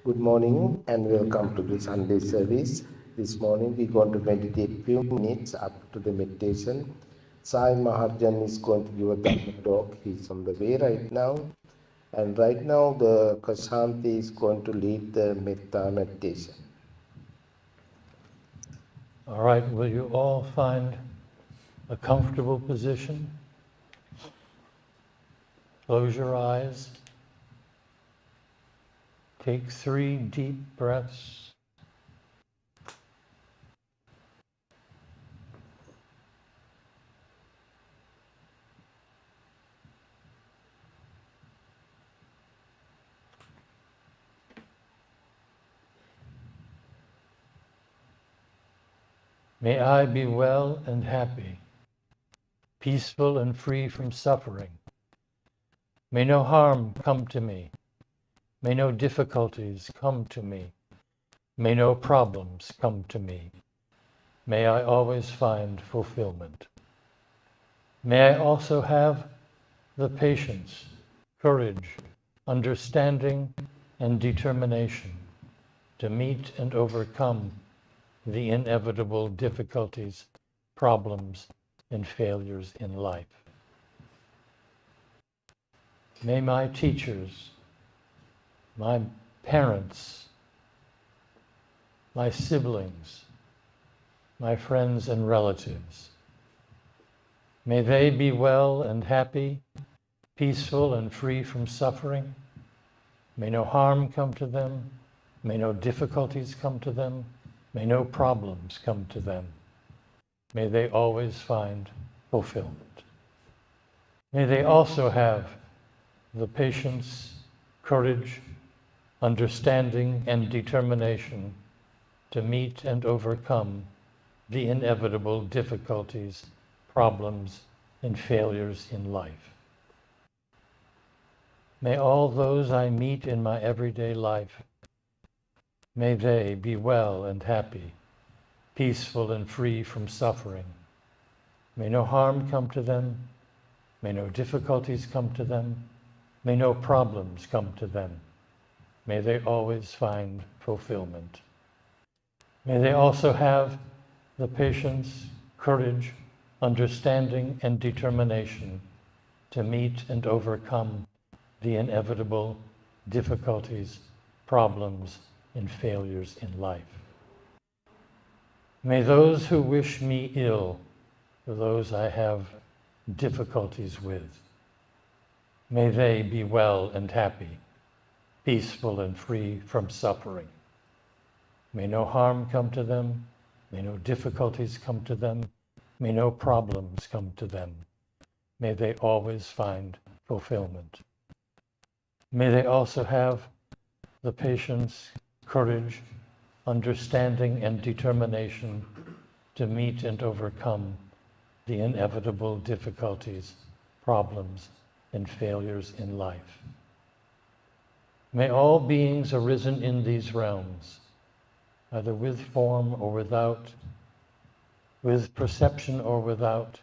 Good morning and welcome to the Sunday service. This morning we're going to meditate few minutes up to the meditation. Sai Maharjan is going to give a Dhamma talk. He's on the way right now. And right now the Kashanti is going to lead the Metta meditation. All right, will you all find a comfortable position? Close your eyes. Take 3 deep breaths. May I be well and happy, peaceful and free from suffering. May no harm come to me. May no difficulties come to me. May no problems come to me. May I always find fulfillment. May I also have the patience, courage, understanding, and determination to meet and overcome the inevitable difficulties, problems, and failures in life. May my teachers, my parents, my siblings, my friends and relatives, may they be well and happy, peaceful and free from suffering. May no harm come to them. May no difficulties come to them. May no problems come to them. May they always find fulfillment. May they also have the patience, courage, understanding, and determination to meet and overcome the inevitable difficulties, problems, and failures in life. May all those I meet in my everyday life, may they be well and happy, peaceful and free from suffering. May no harm come to them. May no difficulties come to them. May no problems come to them. May they always find fulfillment. May they also have the patience, courage, understanding, and determination to meet and overcome the inevitable difficulties, problems, and failures in life. May those who wish me ill, those I have difficulties with, may they be well and happy, peaceful and free from suffering. May no harm come to them. May no difficulties come to them. May no problems come to them. May they always find fulfillment. May they also have the patience, courage, understanding, and determination to meet and overcome the inevitable difficulties, problems, and failures in life. May all beings arisen in these realms, either with form or without, with perception or without,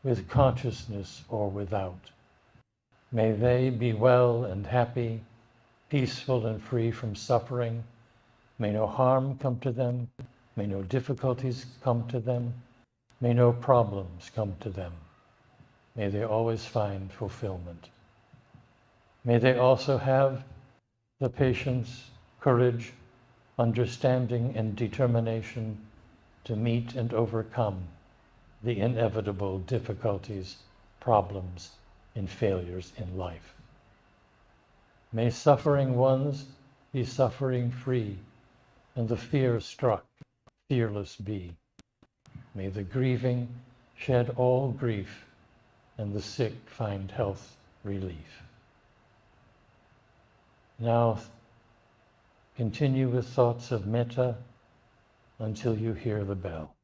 with consciousness or without. May they be well and happy, peaceful and free from suffering. May no harm come to them. May no difficulties come to them. May no problems come to them. May they always find fulfillment. May they also have the patience, courage, understanding, and determination to meet and overcome the inevitable difficulties, problems, and failures in life. May suffering ones be suffering free, and the fear struck fearless be. May the grieving shed all grief, and the sick find health relief. Now continue with thoughts of metta until you hear the bell.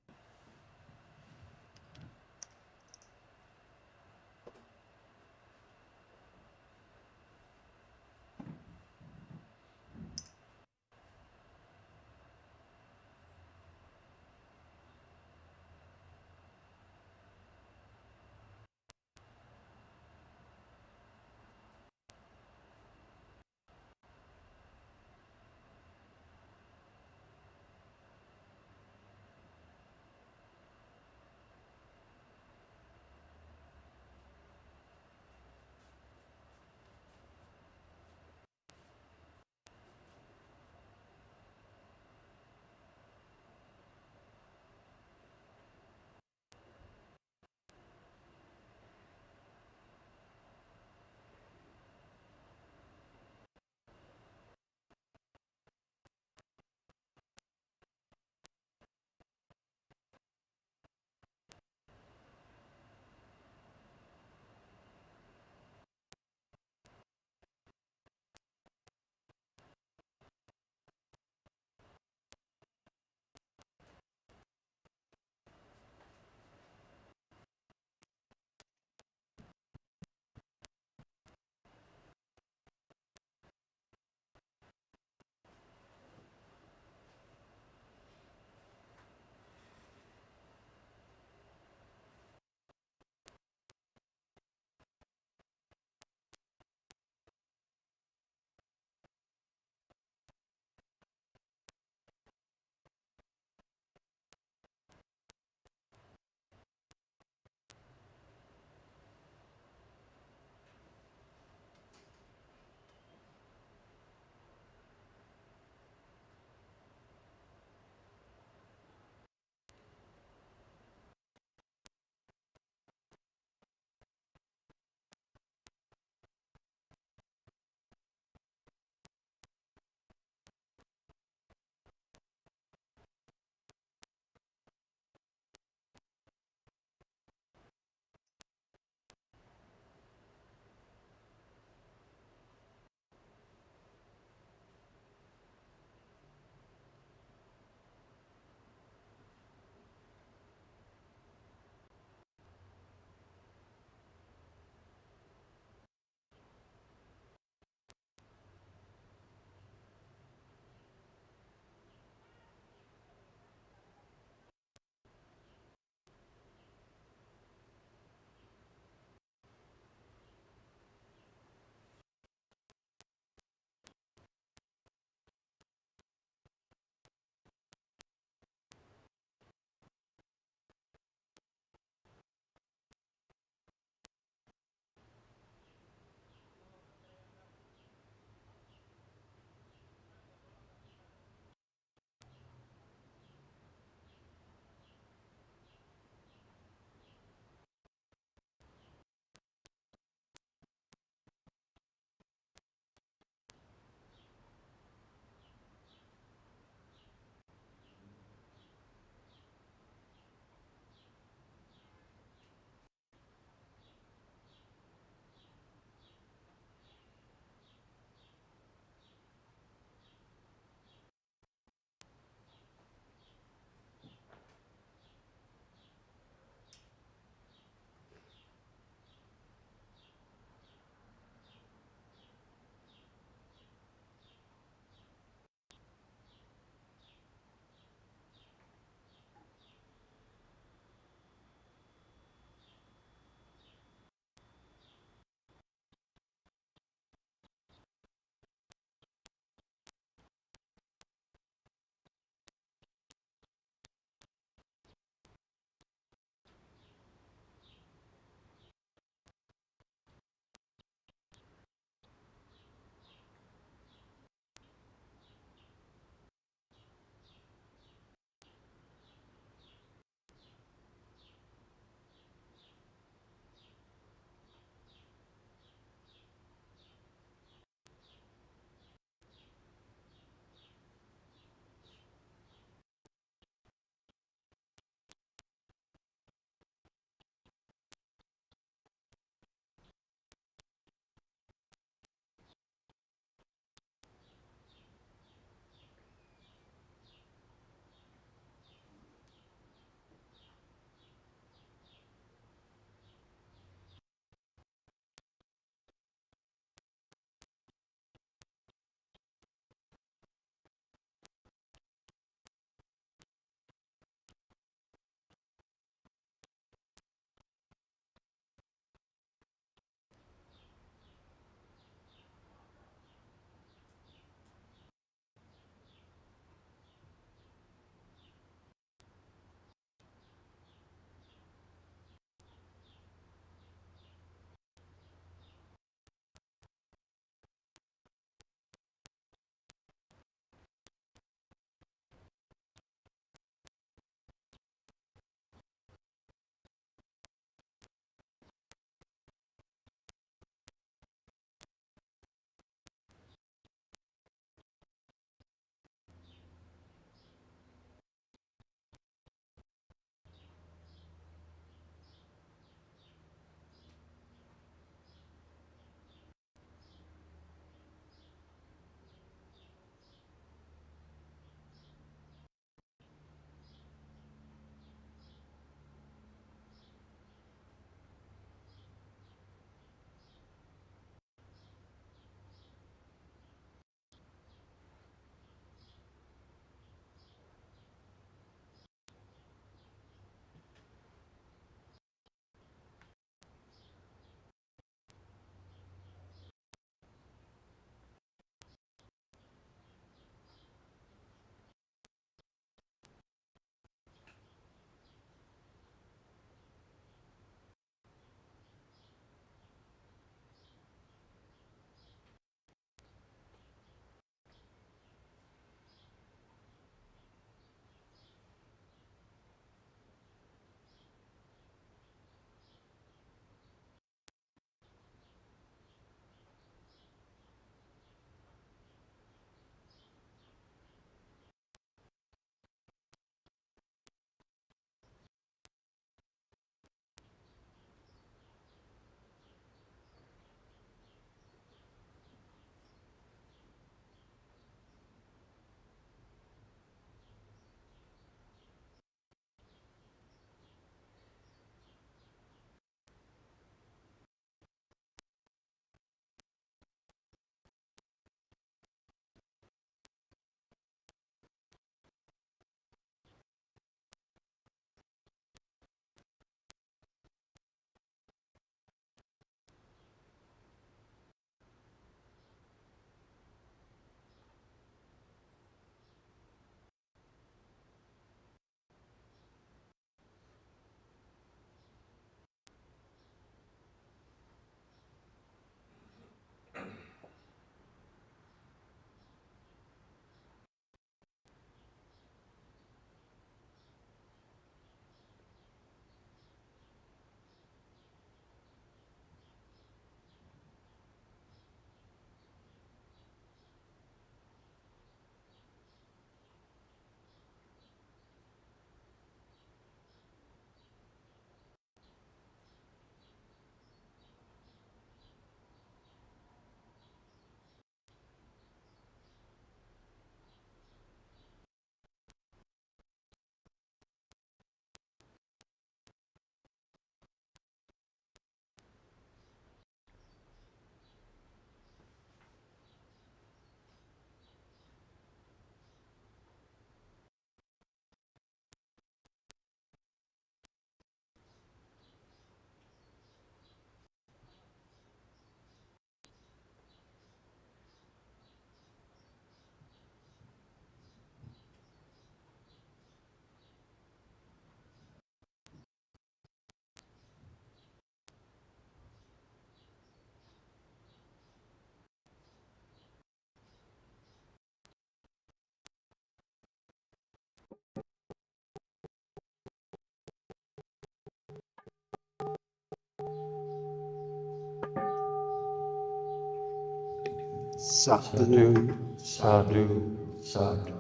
Sadhu, Sadhu, Sadhu.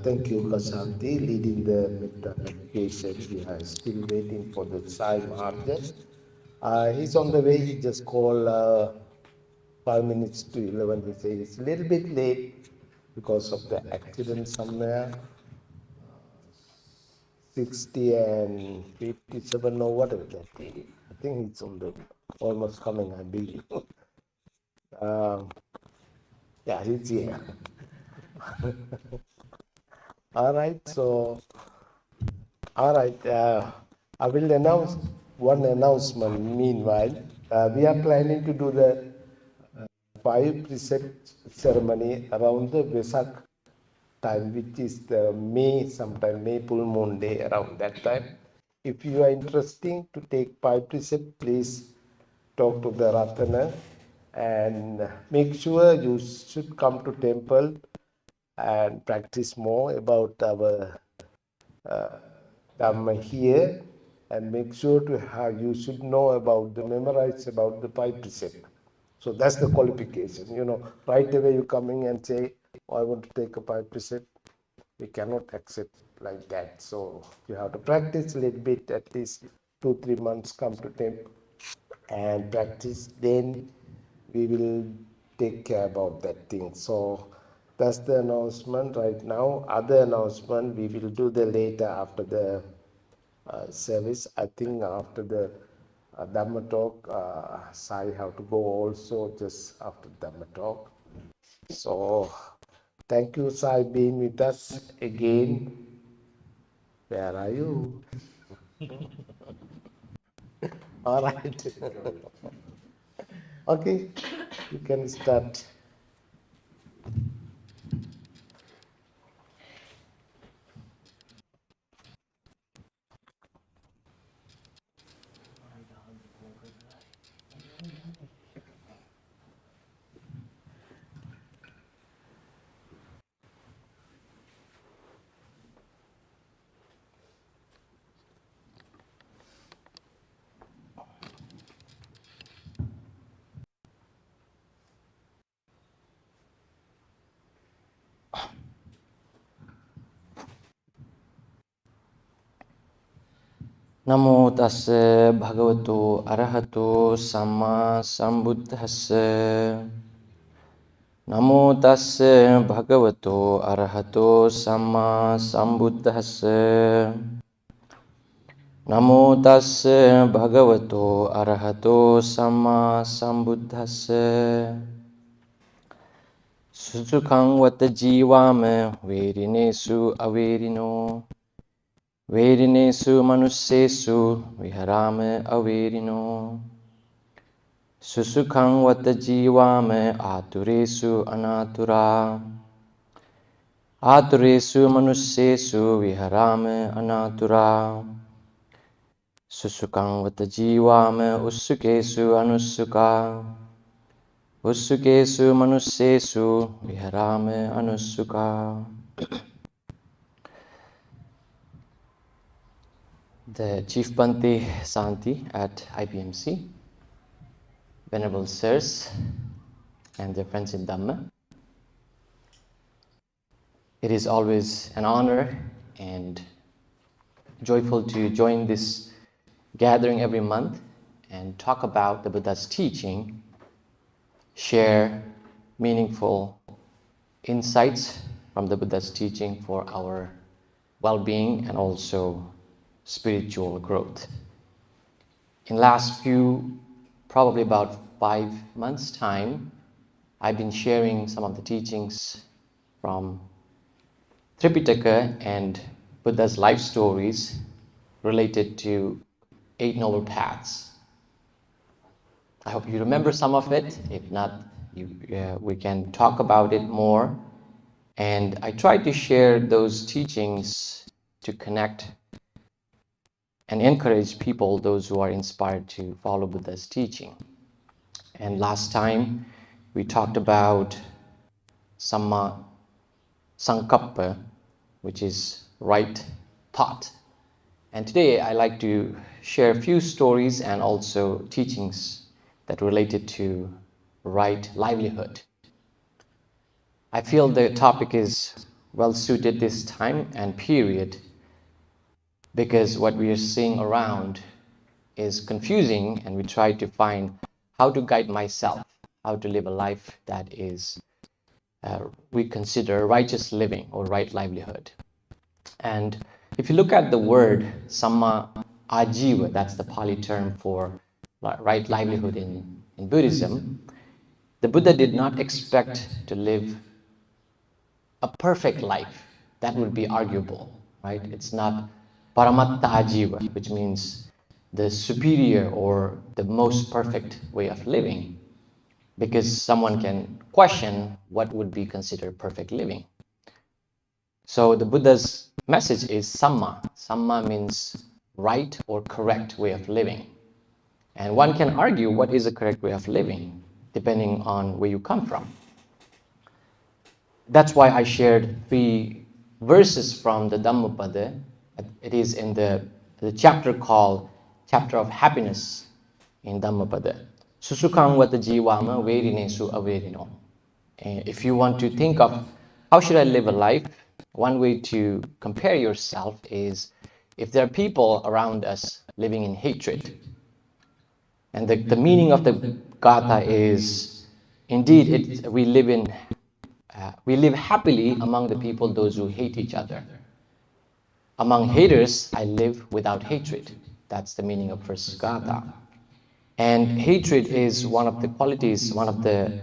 Thank you, Kashanti, leading the meditation. We are still waiting for the Sai Maharjan. He's on the way. He just called 5 minutes to 11. He says it's a little bit late because of the accident somewhere. 60 and 57 or whatever that is. I think it's on the almost coming, I believe. Yeah, he's here. All right, so, all right, I will announce one announcement. Meanwhile, we are planning to do the 5 precept ceremony around the Vesak time, which is the May, sometime May full moon day, around that time. If you are interested to take 5 precept, please talk to the Ratana and make sure you should come to temple and practice more about our Dhamma here, and make sure to have, you should know about the, memorize about the 5 precept. So that's the qualification. Right away you coming and say, oh, I want to take a 5 precept. We cannot accept like that. So you have to practice a little bit, at least 2-3 months, come to temple and practice. Then we will take care about that thing. So that's the announcement right now. Other announcement we will do the later after the service. I think after the Dhamma talk, Sai have to go also just after Dhamma talk. So thank you, Sai, being with us again. Where are you? All right. Okay, you can start. Namo tassa bhagavato arahato samma sambuddhassa. Namo tassa bhagavato arahato samma sambuddhassa. Namo tassa bhagavato arahato samma sambuddhassa. Susukhang vata jivama verinesu averino. Verinesu manussesu viharame averino. Susukhang vata jivame aturesu anatura. Aturesu manussesu viharame anatura. Susukhang vata jivame usukesu anusuka. Usukesu manussesu viharame anusuka. The Chief Bhante Santi at IBMC, Venerable Sirs, and their friends in Dhamma. It is always an honor and joyful to join this gathering every month and talk about the Buddha's teaching, share meaningful insights from the Buddha's teaching for our well-being and also spiritual growth. In last few, probably about 5 months' time, I've been sharing some of the teachings from Tripitaka and Buddha's life stories related to 8 Noble Paths. I hope you remember some of it. If not, we can talk about it more. And I tried to share those teachings to connect and encourage people, those who are inspired to follow Buddha's teaching. And last time we talked about Samma Sankappa, which is right thought. And today I like to share a few stories and also teachings that related to right livelihood. I feel the topic is well suited this time and period because what we are seeing around is confusing, and we try to find how to guide myself, how to live a life that is we consider righteous living or right livelihood. And if you look at the word samma ajiva, that's the Pali term for right livelihood in Buddhism, the Buddha did not expect to live a perfect life. That would be arguable, right? It's not paramatta ajiva, which means the superior or the most perfect way of living, because someone can question what would be considered perfect living. So the Buddha's message is samma. Samma means right or correct way of living. And one can argue what is a correct way of living, depending on where you come from. That's why I shared 3 verses from the Dhammapada. It is in the chapter called Chapter of Happiness in Dhammapada. Susukang vata jivama verinesu averino. If you want to think of how should I live a life, one way to compare yourself is if there are people around us living in hatred. And the meaning of the gatha is, indeed, we live happily among the people, those who hate each other. Among haters, I live without hatred. That's the meaning of first gatha. And hatred is one of the qualities, one of the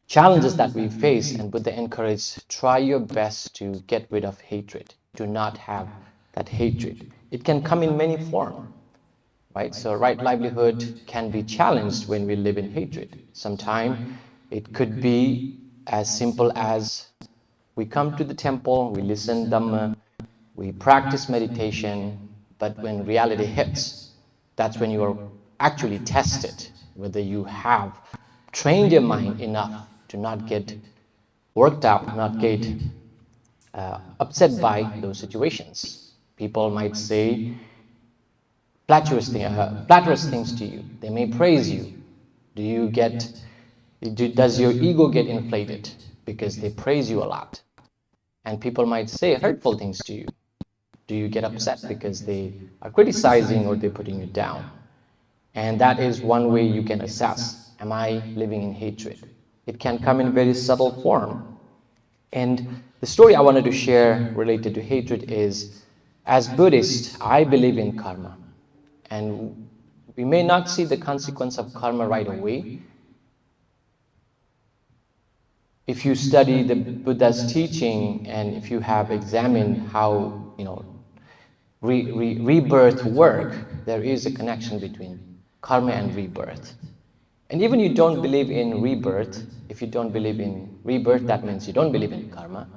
challenges that we face, and Buddha encouraged, try your best to get rid of hatred. Do not have that hatred. It can come in many forms, right? So right livelihood can be challenged when we live in hatred. Sometimes it could be as simple as we come to the temple, we listen Dhamma, we practice meditation, but when reality hits, that's when you are actually tested, whether you have trained your mind enough to not get worked up, not get upset by those situations. People might say flatterous things to you. They may praise you. Does your ego get inflated because they praise you a lot? And people might say hurtful things to you. Do you get upset because they are criticizing or they're putting you down? And that is one way you can assess, am I living in hatred? It can come in very subtle form. And the story I wanted to share related to hatred is, as Buddhist, I believe in karma. And we may not see the consequence of karma right away. If you study the Buddha's teaching and if you have examined how, rebirth work, there is a connection between karma and rebirth. And even you don't believe in rebirth, if you don't believe in rebirth, that means you don't believe in karma.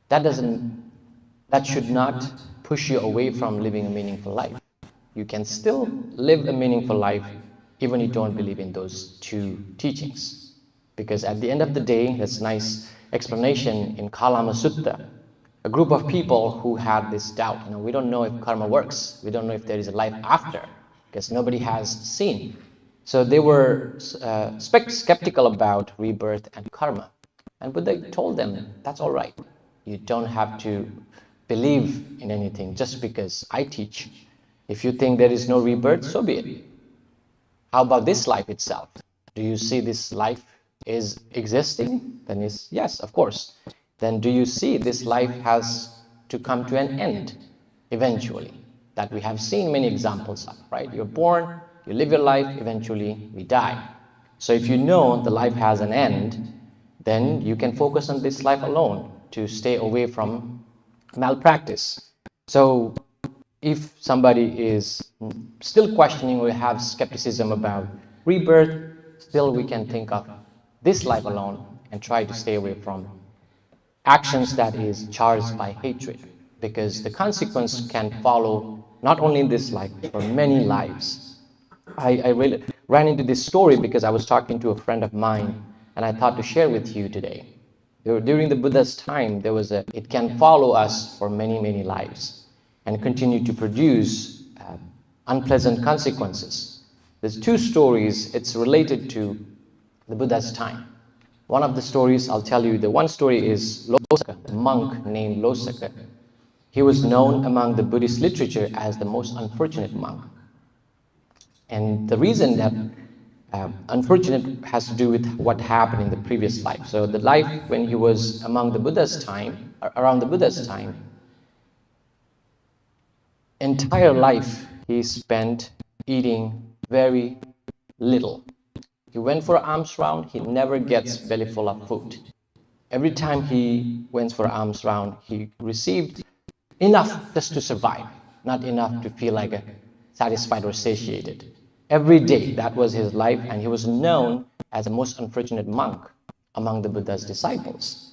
That should not push you away from living a meaningful life. You can still live a meaningful life even if you don't believe in those 2 teachings. Because at the end of the day, that's a nice explanation in Kalama Sutta. A group of people who had this doubt, we don't know if karma works. We don't know if there is a life after, because nobody has seen. So they were skeptical about rebirth and karma. And Buddha told them, that's all right. You don't have to believe in anything just because I teach. If you think there is no rebirth, so be it. How about this life itself? Do you see this life is existing? Then is yes, of course. Then do you see this life has to come to an end eventually? That we have seen many examples of, right? You're born, you live your life, eventually we die. So if you know the life has an end, then you can focus on this life alone to stay away from malpractice. So if somebody is still questioning or have skepticism about rebirth, still we can think of this life alone and try to stay away from actions that is charged by hatred, because the consequence can follow not only in this life, but for many lives. I really ran into this story because I was talking to a friend of mine and I thought to share with you today. During the Buddha's time, it can follow us for many, many lives and continue to produce unpleasant consequences. There's two stories. It's related to the Buddha's time. One of the stories, I'll tell you, the one story is Losaka, a monk named Losaka. He was known among the Buddhist literature as the most unfortunate monk. And the reason that unfortunate has to do with what happened in the previous life. So the life when he was among the Buddha's time, around the Buddha's time, entire life he spent eating very little. He went for alms round, he never gets belly full of food. Every time he went for alms round, he received enough just to survive, not enough to feel like satisfied or satiated. Every day, that was his life, and he was known as the most unfortunate monk among the Buddha's disciples.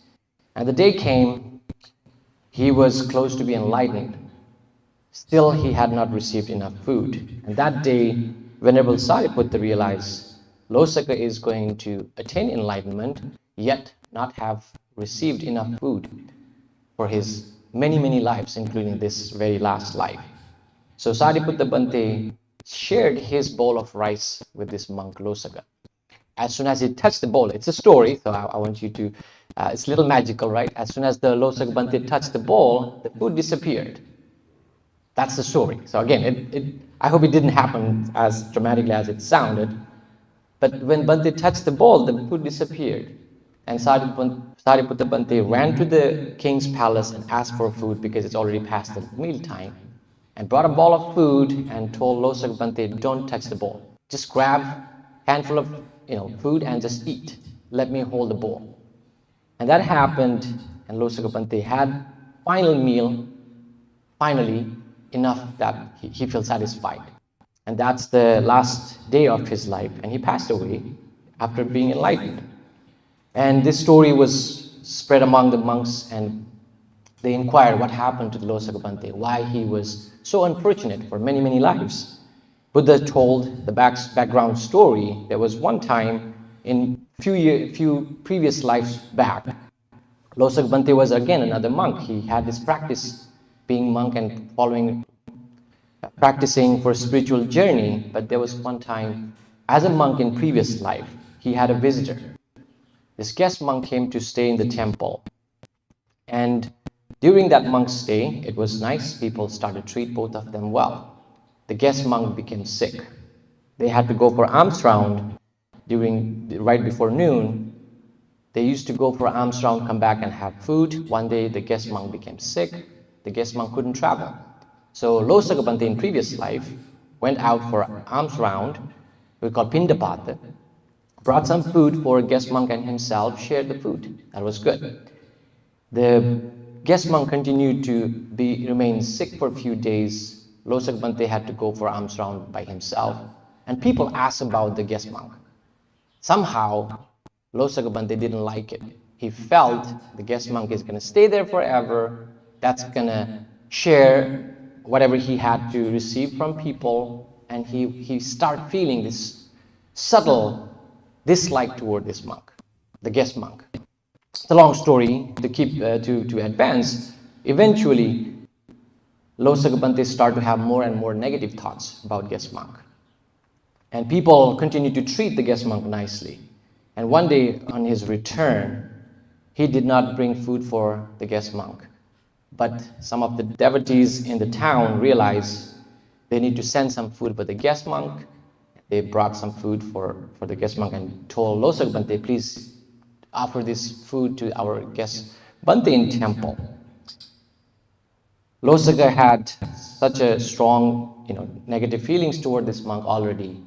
And the day came, he was close to be enlightened. Still, he had not received enough food. And that day, Venerable Sariputta realized Losaka is going to attain enlightenment, yet not have received enough food for his many, many lives, including this very last life. So Sariputta Bhante shared his bowl of rice with this monk Losaka. As soon as he touched the bowl, it's a story, so I want you to, it's a little magical, right? As soon as the Losaka Bhante touched the bowl, the food disappeared. That's the story. So again, I hope it didn't happen as dramatically as it sounded, but when Bhante touched the bowl, the food disappeared. And Sariputta Bhante ran to the king's palace and asked for food because it's already past the mealtime, and brought a bowl of food and told Losaka Bhante, don't touch the bowl. Just grab a handful of food and just eat. Let me hold the bowl. And that happened, and Losaka Bhante had final meal, finally, enough that he felt satisfied. And that's the last day of his life, and he passed away after being enlightened. And this story was spread among the monks, and they inquired what happened to the Losaka Bhante, why he was so unfortunate for many, many lives. Buddha told the background story. There was one time in few previous lives back, Losaka Bhante was again another monk. He had this practice being monk and practicing for a spiritual journey, but there was one time, as a monk in previous life, he had a visitor. This guest monk came to stay in the temple, and during that monk's stay, it was nice. People started to treat both of them well. The guest monk became sick. They had to go for alms round right before noon. They used to go for alms round, come back and have food. One day the guest monk became sick. The guest monk couldn't travel. So Losaka Bhante in previous life went out for alms round, we call Pindapata, brought some food for a guest monk and himself, shared the food. That was good. The guest monk continued to remain sick for a few days. Losaka Bhante had to go for alms round by himself, and people asked about the guest monk. Somehow, Losaka Bhante didn't like it. He felt the guest monk is going to stay there forever, that's going to share whatever he had to receive from people, and he started feeling this subtle dislike toward this monk, the guest monk. It's a long story to advance. Eventually, Losaka Bhante started to have more and more negative thoughts about guest monk. And people continued to treat the guest monk nicely. And one day on his return, he did not bring food for the guest monk. But some of the devotees in the town realized they need to send some food for the guest monk. They brought some food for the guest monk and told Losaka Bhante, please offer this food to our guest Bhante in temple. Losaka had such a strong, negative feelings toward this monk already.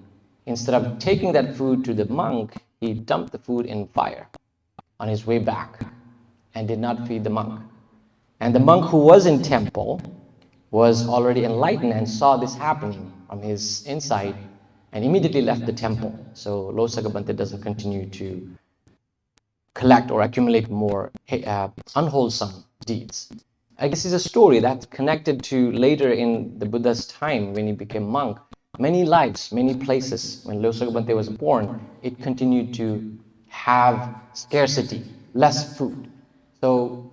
Instead of taking that food to the monk, he dumped the food in fire on his way back and did not feed the monk. And the monk who was in temple was already enlightened and saw this happening from his inside and immediately left the temple. So Losaka Bhante doesn't continue to collect or accumulate more unwholesome deeds. I guess it's a story that's connected to later in the Buddha's time when he became monk. Many lives, many places, when Losaka Bhante was born, it continued to have scarcity, less food. So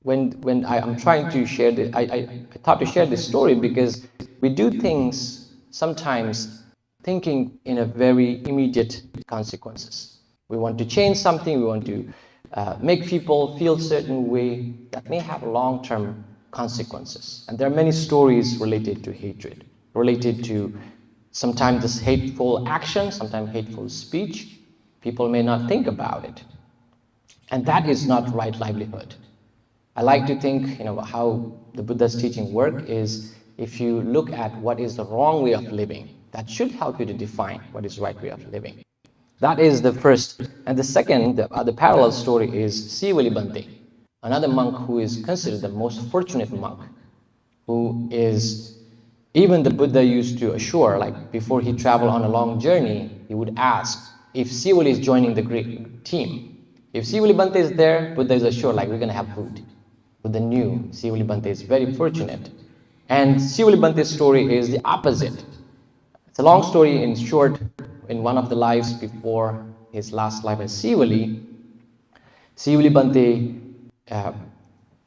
when I'm trying to share this, I thought to share this story because we do things sometimes thinking in a very immediate consequences. We want to change something, we want to make people feel certain way that may have long-term consequences. And there are many stories related to hatred, related to sometimes this hateful action, sometimes hateful speech. People may not think about it. And that is not right livelihood. I like to think, how the Buddha's teaching work is, if you look at what is the wrong way of living, that should help you to define what is right way of living. That is the first. And the second, the parallel story is Sivali Bante, another monk who is considered the most fortunate monk, who is, even the Buddha used to assure, like before he traveled on a long journey, he would ask if Sivali is joining the great team. If Sivali Bante is there, Buddha is assured, like, we're going to have food. Buddha knew Sivali Bante is very fortunate. And Sivali Bante's story is the opposite. It's a long story. In short, in one of the lives before his last life as Sivali Bante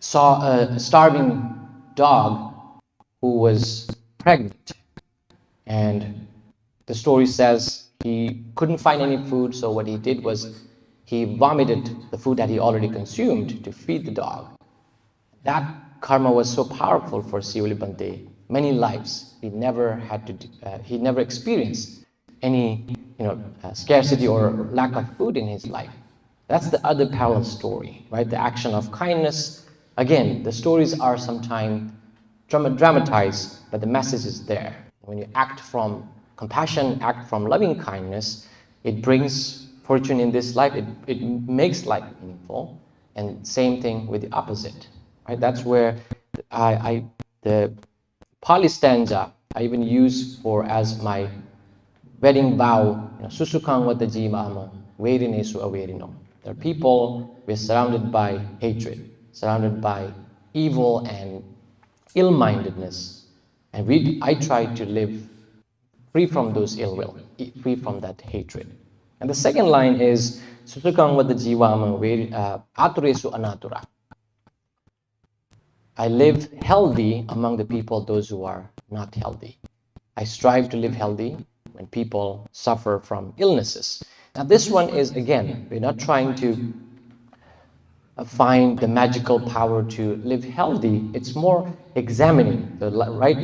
saw a starving dog who was pregnant. And the story says he couldn't find any food, so what he did was he vomited the food that he already consumed to feed the dog. That karma was so powerful for Sivali Bante. Many lives he never experienced any scarcity or lack of food in his life. That's the other parallel story, right? The action of kindness. Again, the stories are sometimes dramatized, but the message is there. When you act from compassion, act from loving kindness, it brings fortune in this life. It makes life meaningful. And same thing with the opposite, right? That's where the Pali stanza I even use as my wedding vow. Susukang wata jivama, verinesu averino. There are people, we're surrounded by hatred, surrounded by evil and ill-mindedness. And I try to live free from those ill will, free from that hatred. And the second line is, Susukang wata jivama, aturesu anatura. I live healthy among the people, those who are not healthy. I strive to live healthy when people suffer from illnesses. Now this one is, again, we're not trying to find the magical power to live healthy. It's more examining the right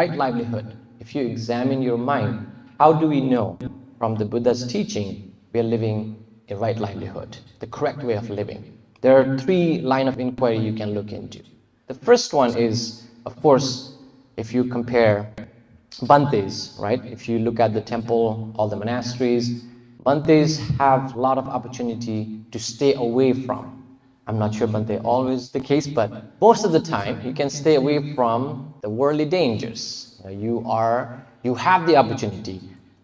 livelihood. If you examine your mind, how do we know from the Buddha's teaching we are living a right livelihood, the correct way of living? There are 3 lines of inquiry you can look into. The first one is, of course, if you compare Bantes, right? If you look at the temple, all the monasteries, Bantes have a lot of opportunity to stay away from. I'm not sure Bante always the case, but most of the time you can stay away from the worldly dangers. You have the opportunity.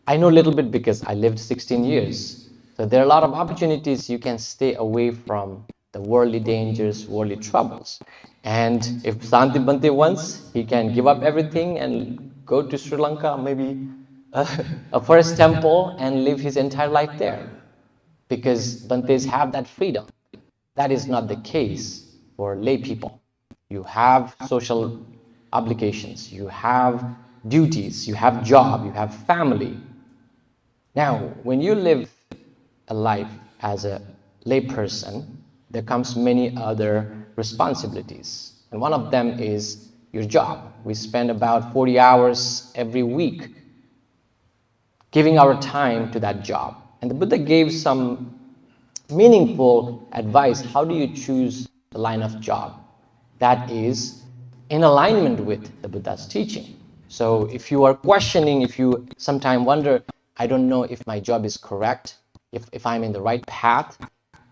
I know a little bit because I lived 16 years. So there are a lot of opportunities you can stay away from the worldly dangers, worldly troubles. And if Santi Bante wants, he can give up everything and go to Sri Lanka, maybe a forest temple, and live his entire life there. Because Bantes have that freedom. That is not the case for lay people. You have social obligations, you have duties, you have job, you have family. Now, when you live a life as a lay person, there comes many other responsibilities. And one of them is your job. We spend about 40 hours every week giving our time to that job. And the Buddha gave some meaningful advice. How do you choose the line of job that is in alignment with the Buddha's teaching? So if you are questioning, if you sometimes wonder, I don't know if my job is correct, if I'm in the right path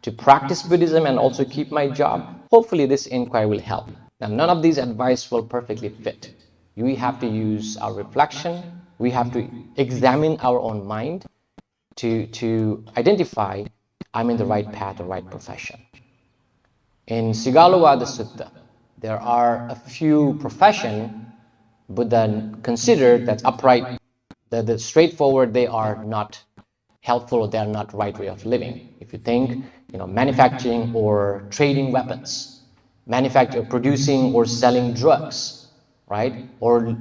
to practice Buddhism and also keep my job, hopefully this inquiry will help. Now, none of these advice will perfectly fit. We have to use our reflection. We have to examine our own mind to identify I'm in the right path or right profession. In Sigalovada Sutta, there are a few professions Buddha considered that's upright, that straightforward, they are not helpful, or they are not right way of living. If you think, manufacturing or trading weapons, producing or selling drugs, right? Or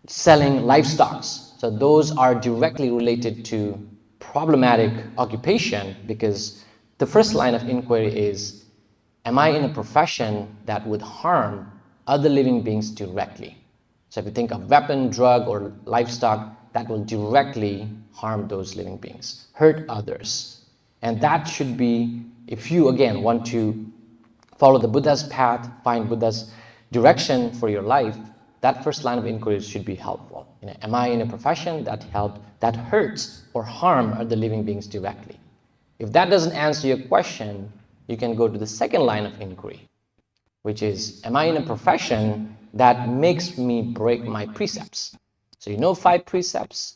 selling livestock. So those are directly related to problematic occupation, because the first line of inquiry is, am I in a profession that would harm other living beings directly? So if you think of weapon, drug, or livestock, that will directly harm those living beings, hurt others. And that should be, if you again want to follow the Buddha's path, find Buddha's direction for your life, that first line of inquiry should be helpful. Am I in a profession that hurts or harm other living beings directly? If that doesn't answer your question, you can go to the second line of inquiry, which is, am I in a profession that makes me break my precepts? So 5 precepts.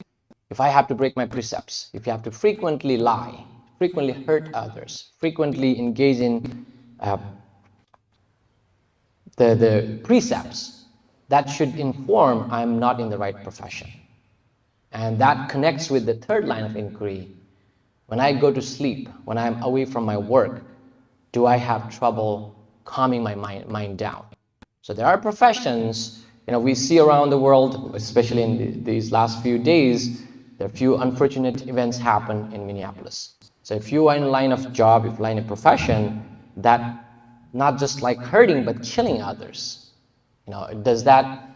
If I have to break my precepts, if you have to frequently lie, frequently hurt others, frequently engage in the precepts, that should inform I'm not in the right profession. And that connects with the third line of inquiry. When I go to sleep, when I'm away from my work, do I have trouble calming my mind down? So there are professions, we see around the world, especially in these last few days, there are few unfortunate events happen in Minneapolis. So if you are in a line of job, if you're in a profession that not just like hurting, but killing others, does that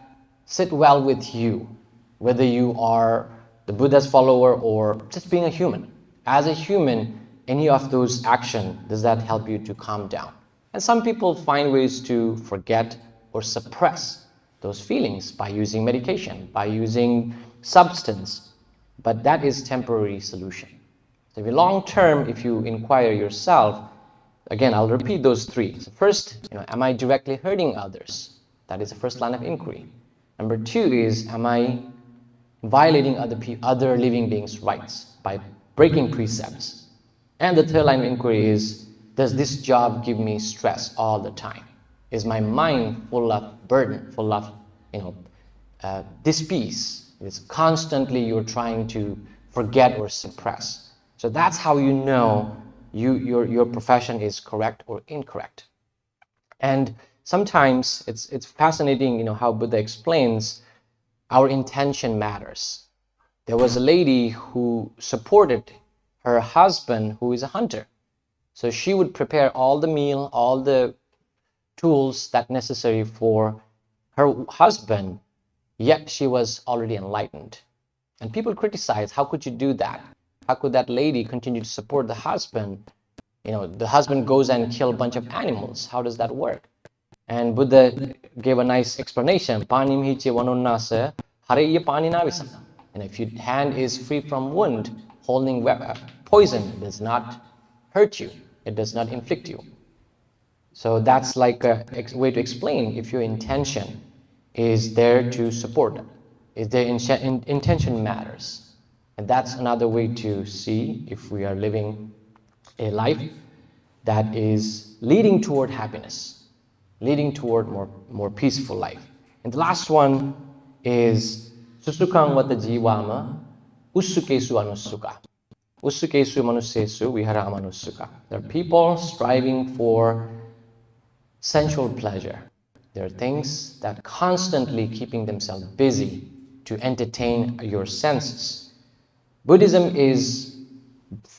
sit well with you? Whether you are the Buddha's follower or just being a human. As a human, any of those actions, does that help you to calm down? And some people find ways to forget or suppress those feelings by using medication, by using substance, but that is temporary solution. So if you long term, if you inquire yourself, again, I'll repeat those 3. So first, am I directly hurting others? That is the first line of inquiry. Number 2 is, am I violating other living beings' rights by breaking precepts? And the third line of inquiry is, does this job give me stress all the time? Is my mind full of burden, full of dis-peace? It's constantly you're trying to forget or suppress. So that's how you know your profession is correct or incorrect. And sometimes it's fascinating, how Buddha explains our intention matters. There was a lady who supported her husband who is a hunter. So she would prepare all the meal, all the tools that necessary for her husband, yet she was already enlightened. And people criticize, how could you do that? How could that lady continue to support the husband? The husband goes and kills a bunch of animals. How does that work? And Buddha gave a nice explanation. And if your hand is free from wound, holding poison does not hurt you. It does not inflict you. So that's like a way to explain if your intention is there to support, if the intention matters. And that's another way to see if we are living a life that is leading toward happiness, leading toward more peaceful life. And the last one is susukang vata jiwama usukesu anusuka. Usukesu manusesu vihara amanusuka. There are people striving for sensual pleasure. There are things that constantly keeping themselves busy to entertain your senses. Buddhism is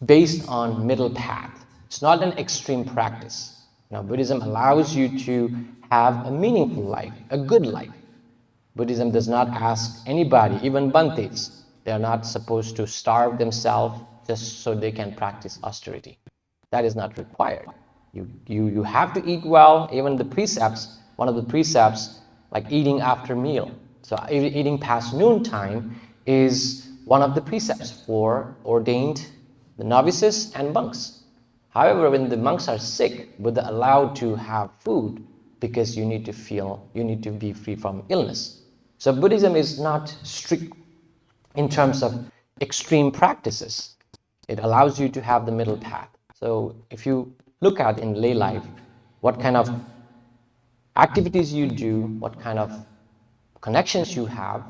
based on middle path. It's not an extreme practice. Buddhism allows you to have a meaningful life, a good life. Buddhism does not ask anybody, even Bhantes, they are not supposed to starve themselves just so they can practice austerity. That is not required. You have to eat well. Even the precepts, one of the precepts, like eating after meal. So eating past noontime is one of the precepts for ordained the novices and monks. However, when the monks are sick, Buddha allowed to have food because you need to be free from illness. So Buddhism is not strict in terms of extreme practices. It allows you to have the middle path. So if you look at in lay life, what kind of activities you do, what kind of connections you have,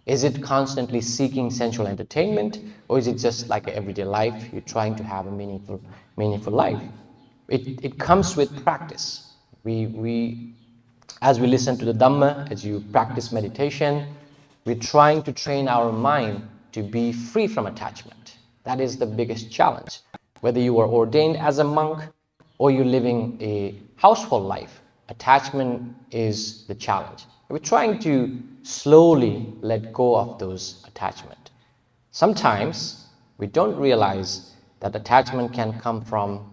is it constantly seeking sensual entertainment, or is it just like an everyday life, you're trying to have a meaningful life? It comes with practice. As we listen to the Dhamma, as you practice meditation, we're trying to train our mind to be free from attachment. That is the biggest challenge. Whether you are ordained as a monk or you're living a household life, attachment is the challenge. We're trying to slowly let go of those attachments. Sometimes we don't realize that attachment can come from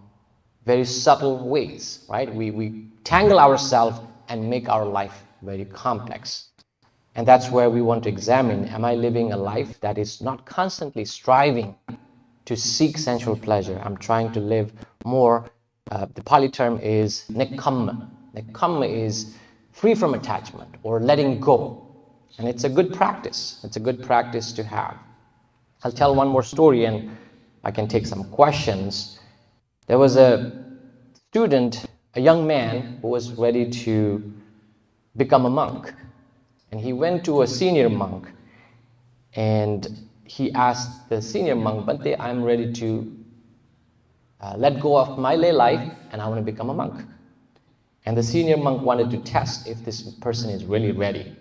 very subtle ways, right? We tangle ourselves and make our life very complex. And that's where we want to examine, am I living a life that is not constantly striving to seek sensual pleasure? I'm trying to live more, the Pali term is nekkhamma. Nekkhamma is free from attachment or letting go. And it's a good practice. It's a good practice to have. I'll tell one more story and I can take some questions. There was a student, a young man who was ready to become a monk. And he went to a senior monk and he asked the senior monk, Bante, I'm ready to let go of my lay life and I want to become a monk. And the senior monk wanted to test if this person is really ready.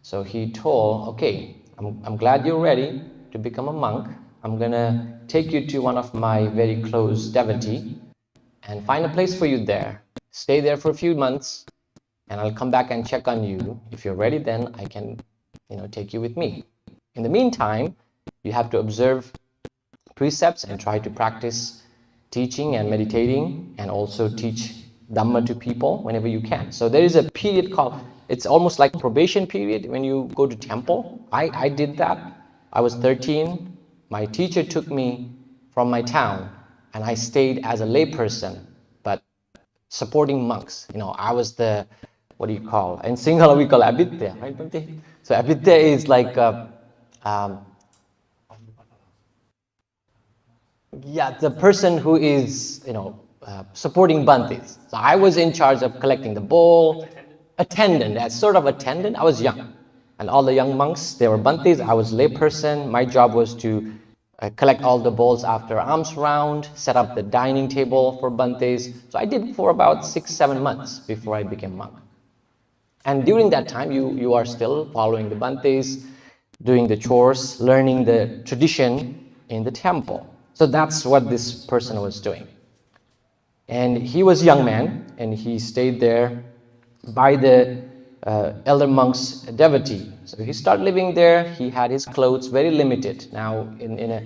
So he told, okay, I'm glad you're ready to become a monk. I'm gonna take you to one of my very close devotee and find a place for you there. Stay there for a few months and I'll come back and check on you. If you're ready, then I can, take you with me. In the meantime, you have to observe precepts and try to practice teaching and meditating and also teach Dhamma to people whenever you can. So there is a period called, it's almost like probation period when you go to temple. I did that. I was 13. My teacher took me from my town and I stayed as a layperson, but supporting monks. I was the, what do you call? In Sinhala we call abhidya, right? So abhidya is like, the person who is, supporting bantes. So I was in charge of collecting the bowl, attendant, as sort of attendant. I was young. And all the young monks, they were bantes. I was layperson. My job was to collect all the bowls after alms round, set up the dining table for bantes. So I did for about 6-7 months before I became monk. And during that time, you are still following the bantes, doing the chores, learning the tradition in the temple. So that's what this person was doing. And he was a young man, and he stayed there by the elder monk's devotee. So he started living there. He had his clothes very limited. Now, in a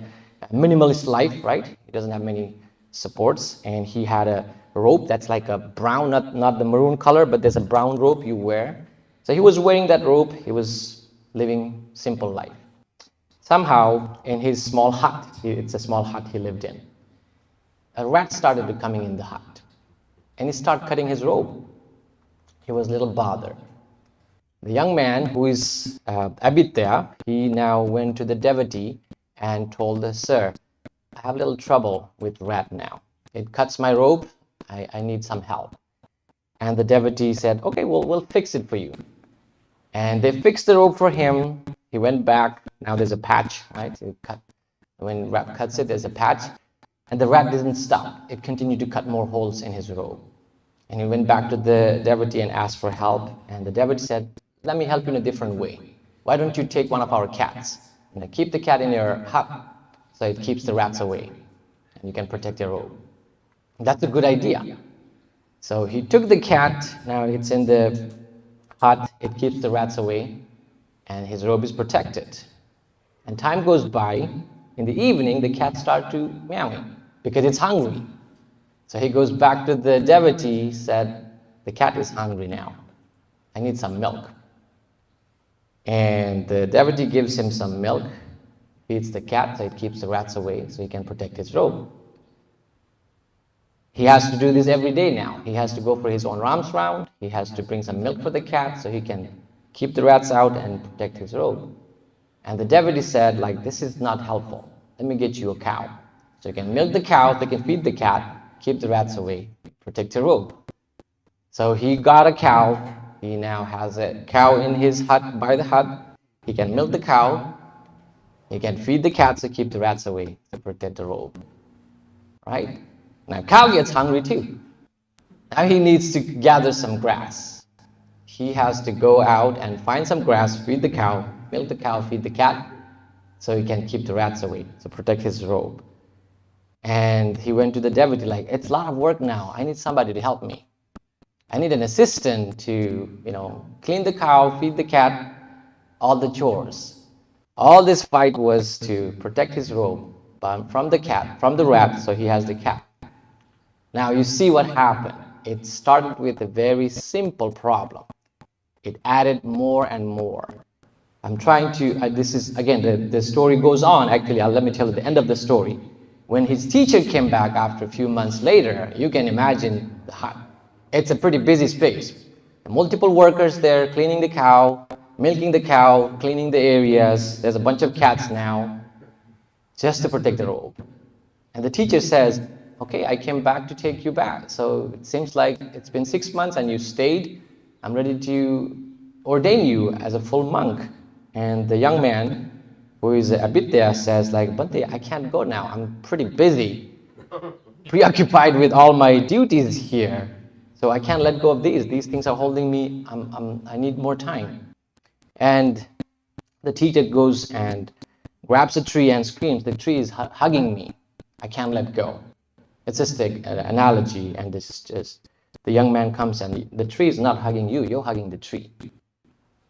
minimalist life, right? He doesn't have many supports, and he had a robe that's like a brown, not the maroon color, but there's a brown robe you wear. So he was wearing that robe. He was living simple life. Somehow, in his small hut, it's a small hut he lived in, a rat started coming in the hut, and he started cutting his robe. He was a little bothered. The young man, who is abhidya, he now went to the devotee and told the sir, I have a little trouble with rat now. It cuts my robe. I need some help. And the devotee said, okay, we'll fix it for you. And they fixed the robe for him. He went back. Now there's a patch, right? So when rat cuts it, there's a patch. And the rat didn't stop. It continued to cut more holes in his robe. And he went back to the devotee and asked for help. And the devotee said, let me help you in a different way. Why don't you take one of our cats? And keep the cat in your hut so it keeps the rats away. And you can protect your robe. That's a good idea. So he took the cat. Now it's in the hut. It keeps the rats away. And his robe is protected. And time goes by. In the evening, the cat started to meow because it's hungry. So he goes back to the devotee, said, the cat is hungry now. I need some milk. And the devotee gives him some milk, feeds the cat so it keeps the rats away so he can protect his robe. He has to do this every day now. He has to go for his own alms round. He has to bring some milk for the cat so he can keep the rats out and protect his robe. And the devotee said, this is not helpful. Let me get you a cow. So you can milk the cow, they can feed the cat, keep the rats away, protect your robe. So he got a cow. He now has a cow in his hut, by the hut. He can milk the cow. He can feed the cats to keep the rats away, to protect the robe. Right? Now cow gets hungry too. Now he needs to gather some grass. He has to go out and find some grass, feed the cow, milk the cow, feed the cat, so he can keep the rats away, so protect his robe. And he went to the devotee like, it's a lot of work now. I need somebody to help me. I need an assistant to, clean the cow, feed the cat, all the chores. All this fight was to protect his robe from the cat, from the rat, so he has the cat. Now you see what happened. It started with a very simple problem. It added more and more. I'm trying to, this is, again, the story goes on. Actually, let me tell you the end of the story. When his teacher came back after a few months later, you can imagine, it's a pretty busy space. Multiple workers there cleaning the cow, milking the cow, cleaning the areas. There's a bunch of cats now, just to protect the robe. And the teacher says, okay, I came back to take you back. So it seems like it's been 6 months and you stayed. I'm ready to ordain you as a full monk. And the young man, who is a bit there, says like, Bante, I can't go now. I'm pretty busy, preoccupied with all my duties here. So I can't let go of these. These things are holding me. I need more time. And the teacher goes and grabs a tree and screams, the tree is hugging me. I can't let go. It's just an analogy, and this is just, the young man comes and the tree is not hugging you, you're hugging the tree.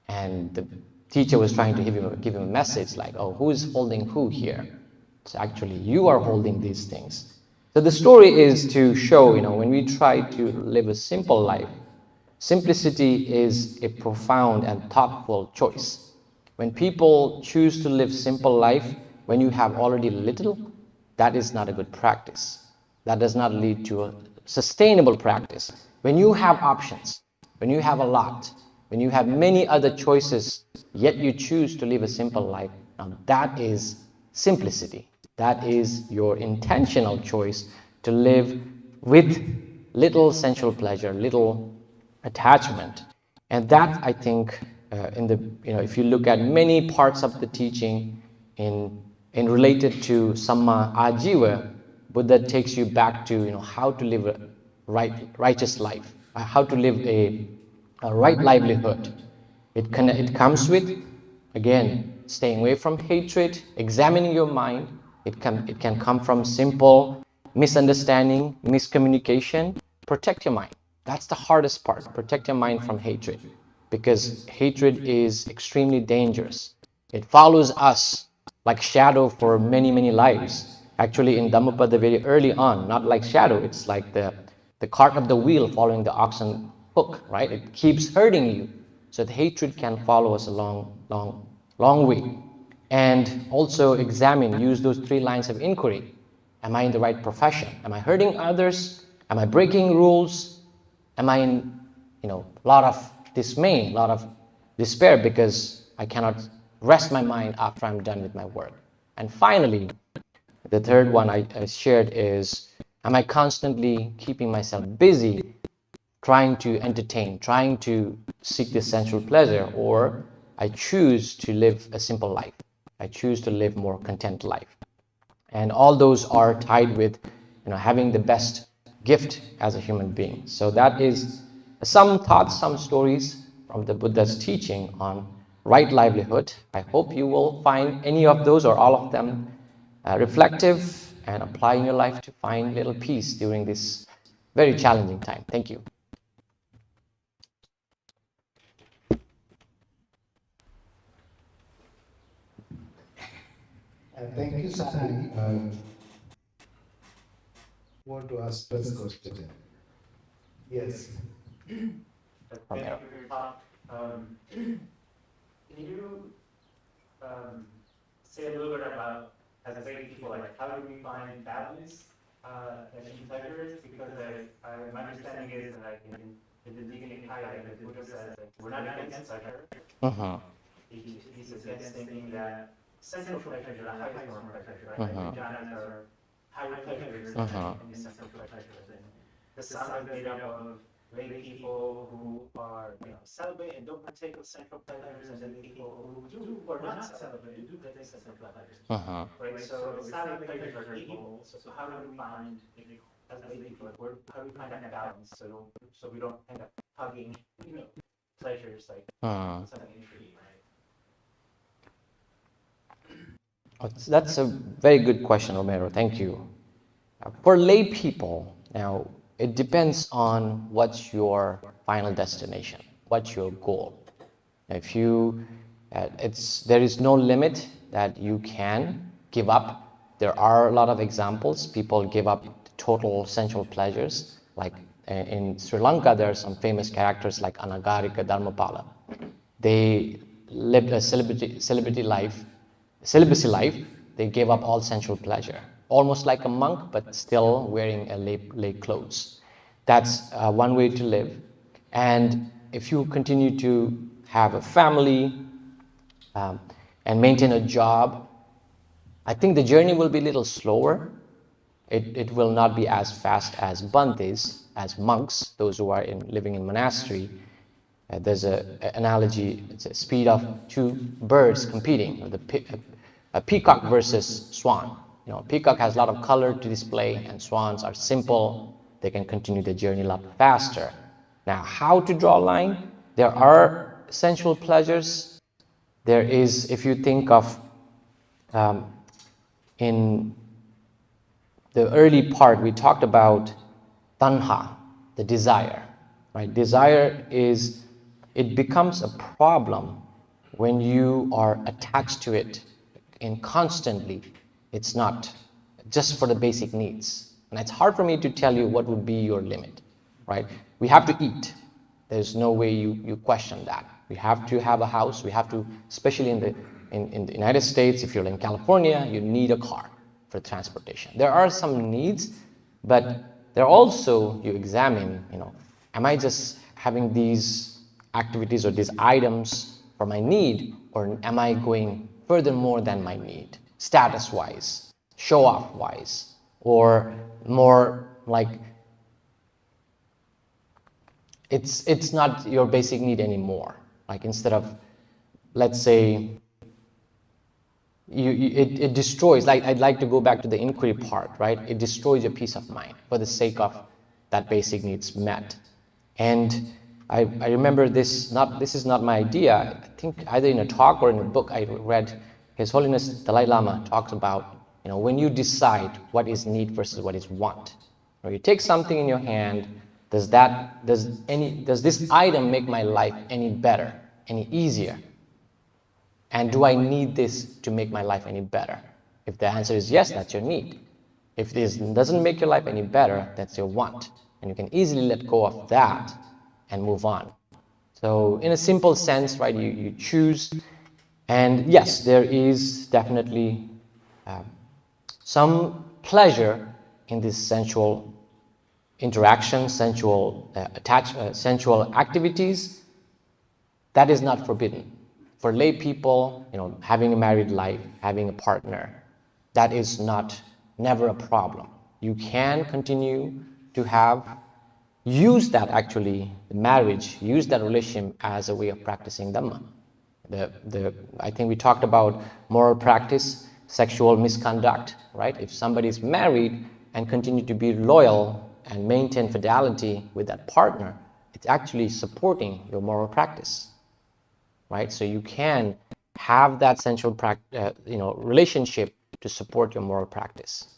And the teacher was trying to give him a message like, oh, who is holding who here? So actually, you are holding these things. So the story is to show, when we try to live a simple life, simplicity is a profound and thoughtful choice. When people choose to live simple life, when you have already little, that is not a good practice. That does not lead to a sustainable practice. When you have options, when you have a lot, when you have many other choices, yet you choose to live a simple life, now that is simplicity. That is your intentional choice to live with little sensual pleasure, little attachment. And that, I think, if you look at many parts of the teaching in related to Samma Ajiva, Buddha takes you back to how to live a righteous life, how to live a right livelihood. It comes with, again, staying away from hatred, examining your mind. It can come from simple misunderstanding, miscommunication. Protect your mind. That's the hardest part. Protect your mind from hatred, because hatred is extremely dangerous. It follows us like shadow for many, many lives. Actually, in Dhammapada, very early on, not like shadow, it's like the cart of the wheel following the oxen hook, right? It keeps hurting you. So the hatred can follow us a long, long, long way. And also examine, use those 3 lines of inquiry. Am I in the right profession? Am I hurting others? Am I breaking rules? Am I in, a lot of dismay, a lot of despair because I cannot rest my mind after I'm done with my work? And finally, the third one I shared is, am I constantly keeping myself busy, trying to entertain, trying to seek this sensual pleasure, or I choose to live a simple life. I choose to live more content life. And all those are tied with having the best gift as a human being. So that is some thoughts, some stories from the Buddha's teaching on right livelihood. I hope you will find any of those or all of them reflective and apply in your life to find little peace during this very challenging time. Thank you. Thank you, Sai. Want to ask first question? Yes. Thank you for your talk. Can you say a little bit about, as lay people, like how do we find balance in pleasures? Because my understanding is that like in the Nikaya, the Buddha says like, we're not against pleasure. He's against thinking that sensual pleasures are the highest form of pleasure, right? Like jhanas are higher pleasures than any sensual pleasures. And the Sangha is made up of lay people who are celibate and don't partake of sensual pleasures, and then people who are not celibate and do partake of sensual pleasures. Right? So it's not like pleasures are evil. So how do we find, as lay people, like how do we find that balance so we don't end up hugging, pleasures like something we should eat, right? That's a very good question, Romero. Thank you. For lay people, now it depends on what's your final destination, what's your goal. If you, there is no limit that you can give up. There are a lot of examples. People give up total sensual pleasures. Like in Sri Lanka, there are some famous characters like Anagarika Dharmapala. They lived a celibacy life. They gave up all sensual pleasure, almost like a monk, but still wearing a lay clothes. That's one way to live. And if you continue to have a family and maintain a job, I think the journey will be a little slower. It will not be as fast as Bantes, as monks, those who are living in monastery. There's an analogy, it's a speed of two birds competing, a peacock versus swan. You know, peacock has a lot of color to display, and swans are simple. They can continue the journey a lot faster. Now, how to draw a line? There are sensual pleasures. There is, if you think of in the early part, we talked about tanha, the desire, right? Desire is, it becomes a problem when you are attached to it and constantly. It's not just for the basic needs. And it's hard for me to tell you what would be your limit, right? We have to eat. There's no way you question that. We have to have a house. We have to, especially in the United States, if you're in California, you need a car for transportation. There are some needs, but there are also, you examine, you know, am I just having these activities or these items for my need, or am I going furthermore than my need, status-wise, show-off-wise, or more like it's not your basic need anymore. Like instead of, let's say, it destroys, like I'd like to go back to the inquiry part, right? It destroys your peace of mind for the sake of that basic needs met. And I remember this is not my idea. I think either in a talk or in a book I read, His Holiness Dalai Lama talks about, you know, when you decide what is need versus what is want. Or you take something in your hand, does this item make my life any better, any easier? And do I need this to make my life any better? If the answer is yes, that's your need. If this doesn't make your life any better, that's your want. And you can easily let go of that and move on. So in a simple sense, right, you choose. And yes, there is definitely some pleasure in this sensual interaction, sensual activities. That is not forbidden. For lay people, you know, having a married life, having a partner, that is never a problem. You can continue to use that actually, the marriage, use that relationship as a way of practicing Dhamma. I think we talked about moral practice, sexual misconduct, right? If somebody is married and continue to be loyal and maintain fidelity with that partner, it's actually supporting your moral practice. Right? So you can have that sensual relationship to support your moral practice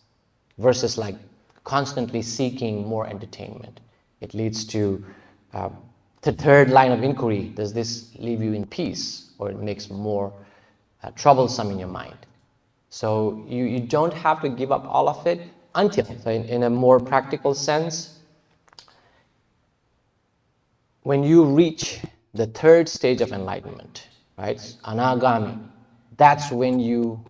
versus like constantly seeking more entertainment. It leads to the third line of inquiry. Does this leave you in peace, or it makes more troublesome in your mind? So you don't have to give up all of it until, so in a more practical sense, when you reach the third stage of enlightenment, right, anagami, that's when you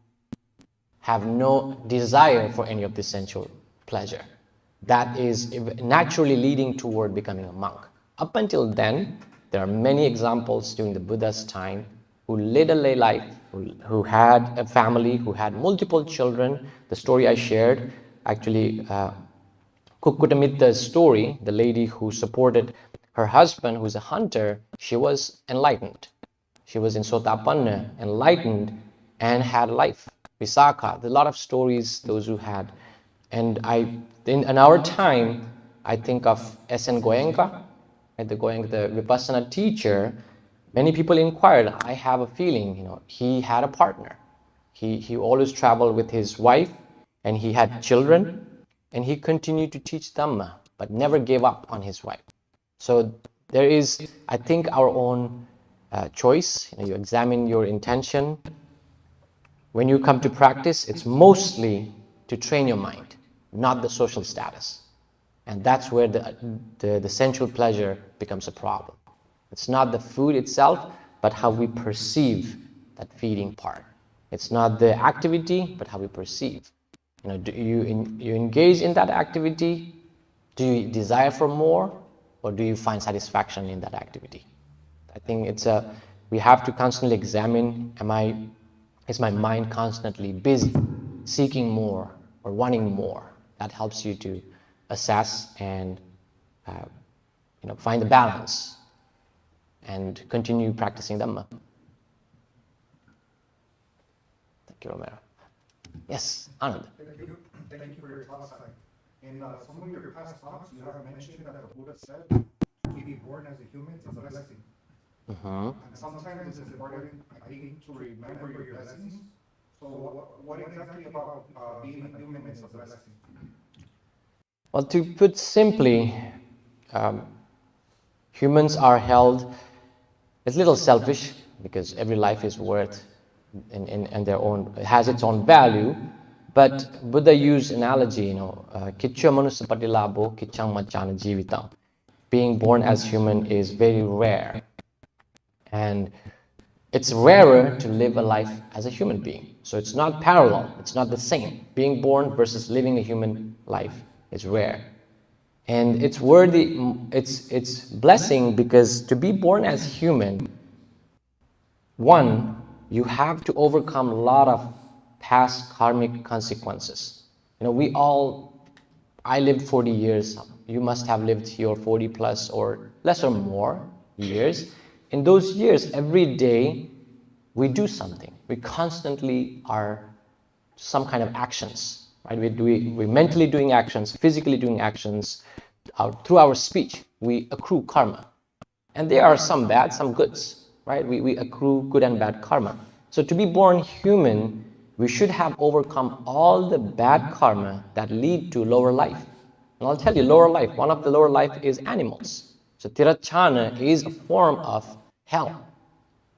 have no desire for any of this sensual pleasure. That is naturally leading toward becoming a monk. Up until then, there are many examples during the Buddha's time who led a lay life, who had a family, who had multiple children. The story I shared, actually, Kukutamitta's story, the lady who supported her husband, who's a hunter, she was enlightened. She was in Sotapanna, enlightened, and had life. Visakha, a lot of stories, those who had. And in our time, I think of S.N. Goenka, the Vipassana teacher. Many people inquired, I have a feeling, you know, he had a partner. He always traveled with his wife, and he had children, and he continued to teach Dhamma, but never gave up on his wife. So there is, I think, our own choice. You examine your intention. When you come to practice, it's mostly to train your mind, not the social status. And that's where the sensual pleasure becomes a problem. It's not the food itself, but how we perceive that feeding part. It's not the activity, but how we perceive. Do you engage in that activity? Do you desire for more, or do you find satisfaction in that activity? I think we have to constantly examine, is my mind constantly busy, seeking more or wanting more? That helps you to assess and find the balance and continue practicing Dhamma. Thank you, Romero. Yes, Anand. Thank you for your talk. In some of your past talks, you have mentioned that the Buddha said to be born as a human is a blessing. And sometimes it's important, I think, to remember your blessings. So what exactly about being a human is a blessing? Well, to put simply, humans are held a little selfish because every life is worth in their own, it has its own value. But Buddha used analogy, kichya manusapati labo kichang machana jivitam. Being born as human is very rare. And it's rarer to live a life as a human being. So it's not parallel, it's not the same. Being born versus living a human life is rare. And it's worthy, it's blessing, because to be born as human, one, you have to overcome a lot of past karmic consequences. I lived 40 years, you must have lived your 40 plus or less or more years. In those years, every day, we do something. We constantly are some kind of actions, right? We're mentally doing actions, physically doing actions. Through our speech, we accrue karma. And there are some bad, some goods, right? We accrue good and bad karma. So to be born human, we should have overcome all the bad karma that lead to lower life. And I'll tell you, lower life, one of the lower life is animals. So tirachana is a form of hell.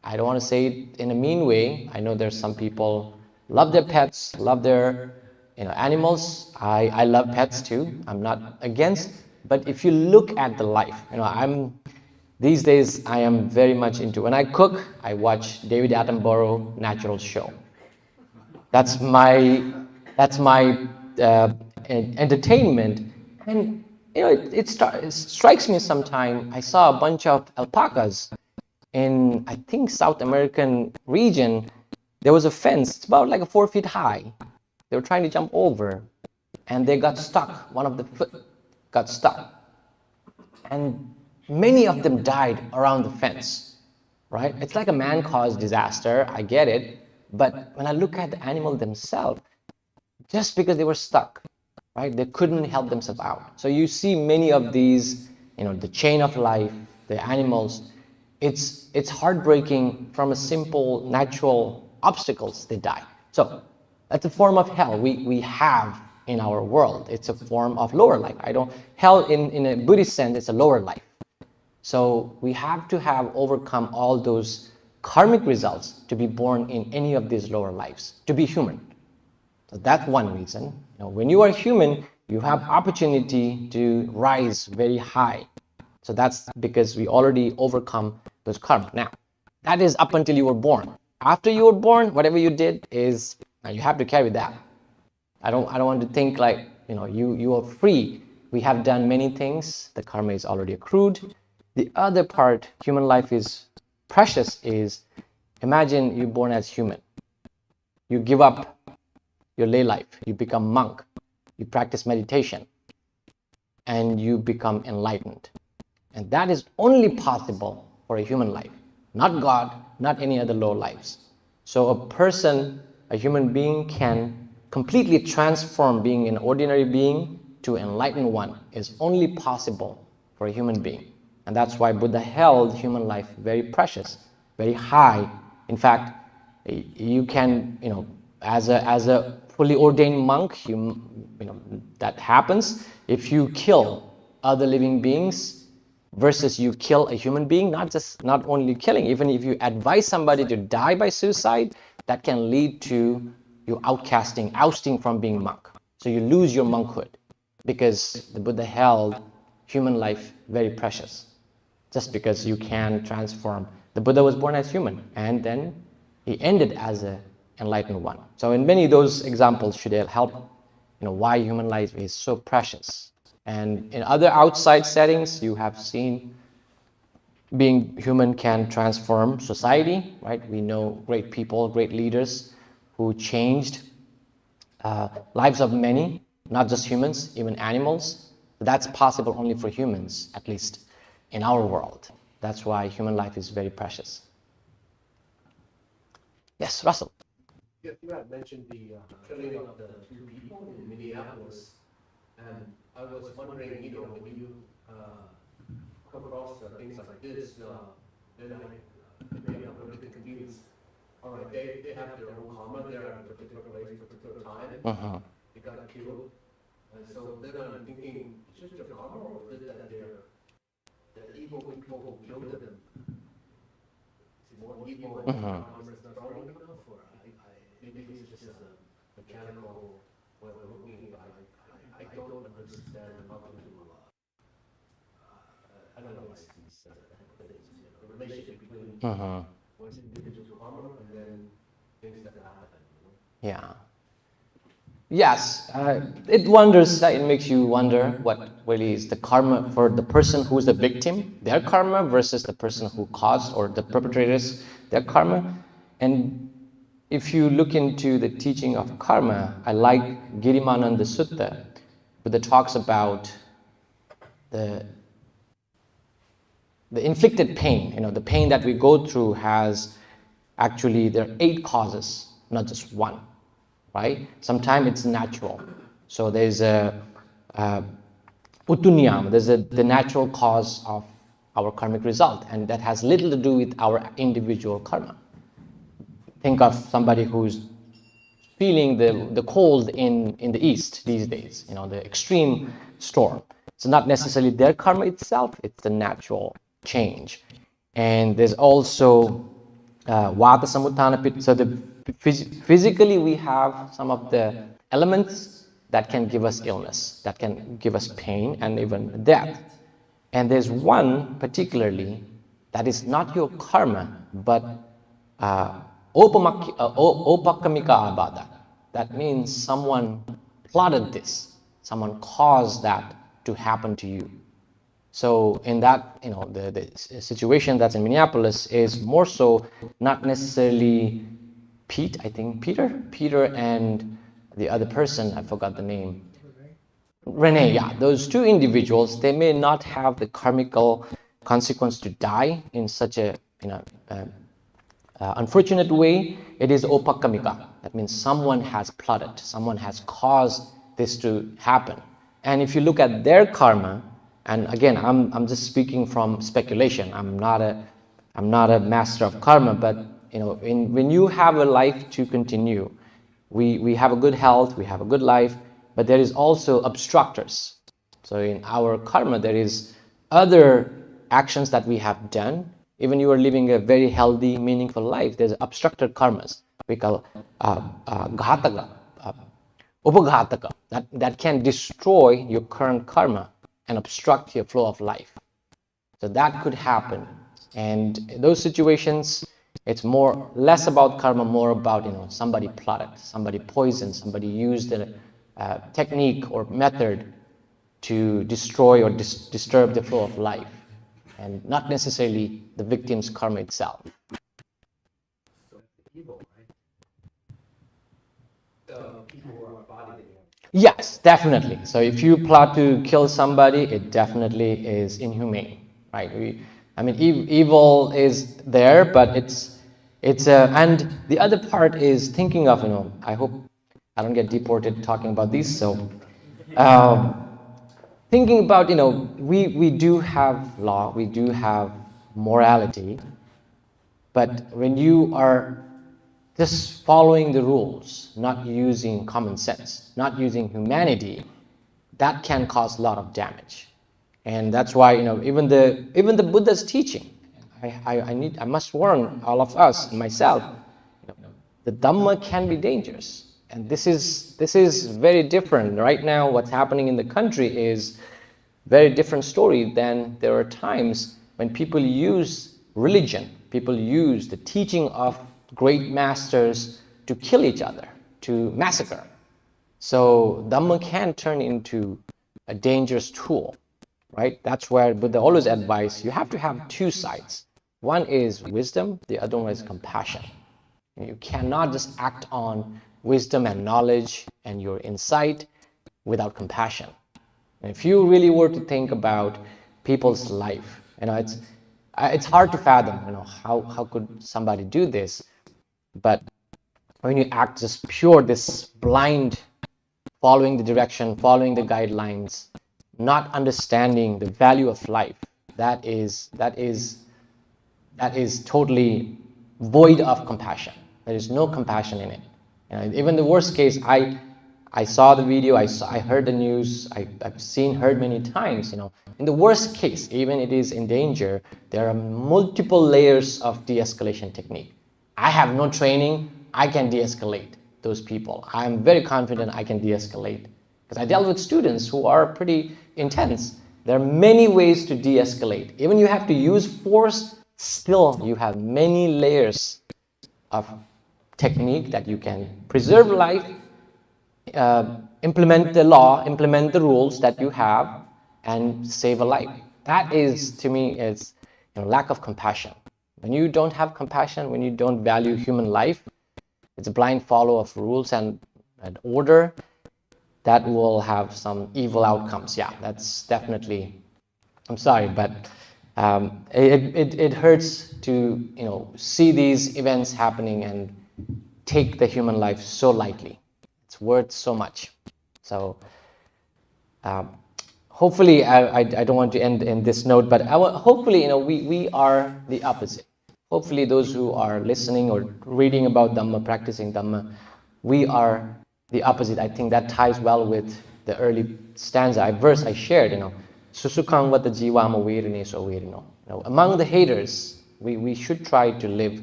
I don't want to say it in a mean way. I know there's some people love their pets, love their animals. I love pets too. I'm not against. But if you look at the life, these days I am very much into, when I cook, I watch David Attenborough Natural Show. That's my entertainment. And it strikes me sometime. I saw a bunch of alpacas in, I think, South American region. There was a fence, it's about like 4 feet high. They were trying to jump over, and they got stuck. One of the foot got stuck. And many of them died around the fence, right? It's like a man-caused disaster, I get it. But when I look at the animal themselves, just because they were stuck, right? They couldn't help themselves out. So you see many of these, the chain of life, the animals, it's heartbreaking. From a simple natural obstacles, they die. So that's a form of hell we have in our world. It's a form of lower life. Hell in a Buddhist sense, it's a lower life. So we have to have overcome all those karmic results to be born in any of these lower lives, to be human. So that's one reason. When you are human, you have opportunity to rise very high. So that's because we already overcome those karma. Now, that is up until you were born. After you were born, whatever you did is, you have to carry that. I don't want to think like, you are free. We have done many things. The karma is already accrued. The other part, human life is precious, is imagine you're born as human. You give up your lay life. You become monk. You practice meditation. And you become enlightened. And that is only possible for a human life. Not God, not any other lower lives. So a person, a human being, can completely transform being an ordinary being to enlightened one is only possible for a human being. And that's why Buddha held human life very precious, very high. In fact, you can, as a fully ordained monk, you know, that happens. If you kill other living beings versus you kill a human being, not only killing, even if you advise somebody to die by suicide, that can lead to you ousting from being monk. So you lose your monkhood, because the Buddha held human life very precious. Just because you can transform. The Buddha was born as human, and then he ended as an enlightened one. So in many of those examples should help, you know, why human life is so precious. And in other outside settings, you have seen being human can transform society, right? We know great people, great leaders who changed lives of many, not just humans, even animals. That's possible only for humans, at least in our world. That's why human life is very precious. Yes, Russell. You had mentioned the killing of the two people in Minneapolis, and I was wondering, when you come across things like this, then maybe I'm a bit confused. All right, they have their own karma, they're at a particular place, a particular time, they got killed, and so then I'm thinking, is it their karma, or is it that they're the evil people who killed them? Is it more evil and karma is not strong enough, or maybe it's just a mechanical way of looking. I don't understand how to analyze these things. The relationship between one's individual karma and then things that happen. Yeah. Yes, it makes you wonder what really is the karma for the person who is the victim, their karma, versus the person who caused, or the perpetrators, their karma. And if you look into the teaching of karma, I like Girimananda Sutta, Buddha talks about the inflicted pain. You know, the pain that we go through has actually, there are 8 causes, not just one, right? Sometimes it's natural. So there's utunyam, there's the natural cause of our karmic result, and that has little to do with our individual karma. Think of somebody who's feeling the cold in the east these days, you know, the extreme storm. It's not necessarily their karma itself, it's the natural change. And there's also vata samutthana pitta. So physically we have some of the elements that can give us illness, that can give us pain and even death. And there's one particularly that is not your karma, but Opakamika abada. That means someone plotted this, someone caused that to happen to you. So in that, you know, the situation that's in Minneapolis is more so not necessarily Peter and the other person, I forgot the name. Renee, yeah, those two individuals, they may not have the karmical consequence to die in such a, you know, unfortunate way. It is opakamika. That means someone has plotted, someone has caused this to happen. And if you look at their karma, and again, I'm just speaking from speculation. I'm not a master of karma, but you know, when you have a life to continue, we have a good health, we have a good life, but there is also obstructors. So in our karma, there is other actions that we have done. Even you are living a very healthy, meaningful life, there's obstructed karmas. We call ghataka, upaghataka, that can destroy your current karma and obstruct your flow of life. So that could happen. And in those situations, it's less about karma, more about, you know, somebody plotted, somebody poisoned, somebody used a technique or method to destroy or disturb the flow of life, and not necessarily the victim's karma itself. So evil, right? The people who are bodying. Yes, definitely. So if you plot to kill somebody, it definitely is inhumane, right? I mean, evil is there, but it's and the other part is thinking of, you know, I hope I don't get deported talking about this. So thinking about, you know, we do have law, we do have morality, but when you are just following the rules, not using common sense, not using humanity, that can cause a lot of damage. And that's why, even the Buddha's teaching, I must warn all of us and myself, the Dhamma can be dangerous. And this is very different. Right now, what's happening in the country is very different story than there are times when people use religion, people use the teaching of great masters to kill each other, to massacre. So Dhamma can turn into a dangerous tool, right? That's where Buddha always advised you have to have two sides. One is wisdom, the other one is compassion. You cannot just act on wisdom and knowledge and your insight without compassion. And if you really were to think about people's life, it's hard to fathom, how could somebody do this? But when you act just pure, this blind, following the direction, following the guidelines, not understanding the value of life, that is totally void of compassion. There is no compassion in it. Even the worst case, I saw the video, I heard the news, I've heard many times, in the worst case, even it is in danger, there are multiple layers of de-escalation technique. I have no training, I can de-escalate those people. I'm very confident I can de-escalate. Because I dealt with students who are pretty intense. There are many ways to de-escalate. Even you have to use force, still you have many layers of technique that you can preserve life, implement the law, implement the rules that you have, and save a life. That is, to me, is lack of compassion. When you don't have compassion, when you don't value human life, it's a blind follow of rules and order, that will have some evil outcomes. Yeah, that's definitely, I'm sorry, but it hurts to see these events happening and take the human life so lightly. It's worth so much. So hopefully, I don't want to end in this note, but hopefully, we are the opposite. Hopefully, those who are listening or reading about Dhamma, practicing Dhamma, we are the opposite. I think that ties well with the early verse I shared. Susukang vata jiwama virine so virino. Among the haters, we should try to live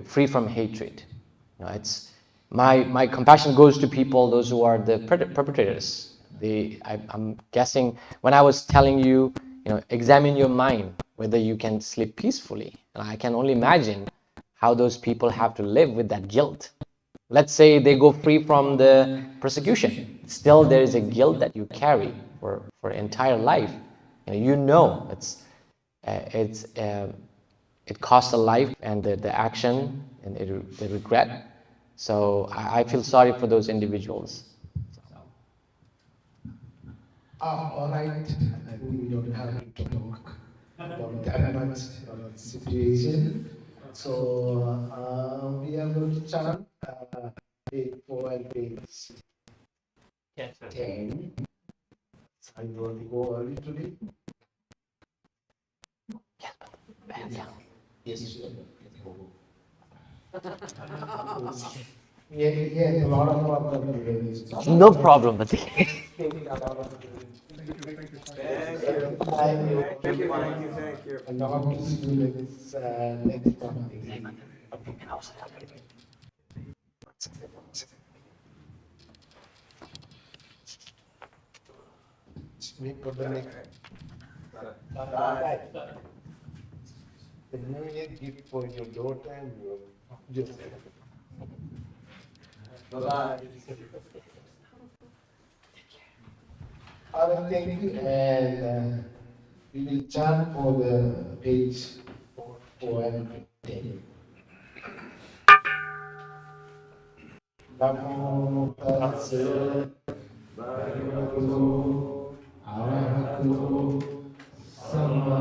free from hatred. It's my compassion goes to people, those who are the perpetrators. I'm guessing when I was telling you, examine your mind whether you can sleep peacefully, and I can only imagine how those people have to live with that guilt. Let's say they go free from the persecution, still there is a guilt that you carry for entire life. It costs a life and the action and the regret. So I feel sorry for those individuals. All right, I think we don't have to talk about that much about the situation. So we are going to chant page 4 and page 10. Are you going to go early today? Yes, sure. Yeah, a lot of problems. No problem, but Thank you. And I hope to see you next Monday. Sleep for the next. Bye. The New Year gift for your daughter and your Bye-bye. Thank you, and we will chant for the page 4 and 10. Namo tassa bhagavato arahato samma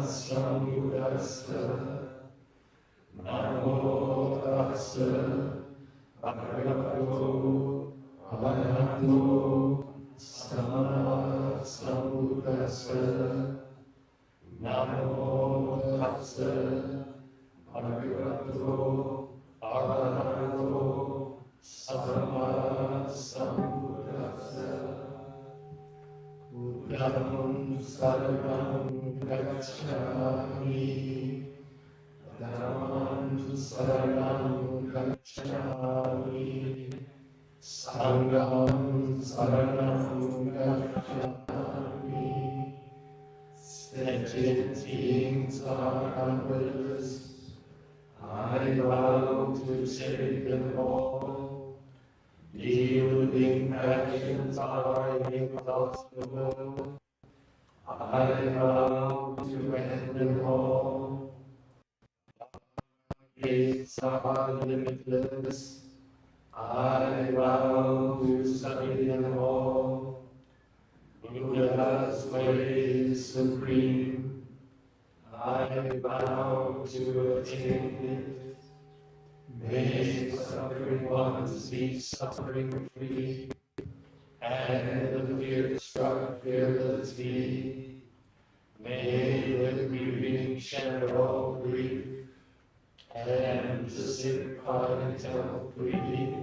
sambuddhassa. Namo tassa bhagavato arahato samma sambuddhassa. Namo tassa bhagavato Buddham saranam gacchami, Dhammam saranam gacchami, Sangham saranam gacchami. Sentient beings are others. I vow to save them all. Yielding passions are inexhaustible. I vow to end them all. Gates are limitless. I vow to study them all. Buddha's way is supreme. I vow to attain it. May suffering ones be suffering free, and the fear-struck fearless be. May the grieving share all grief, and the sick find health relief.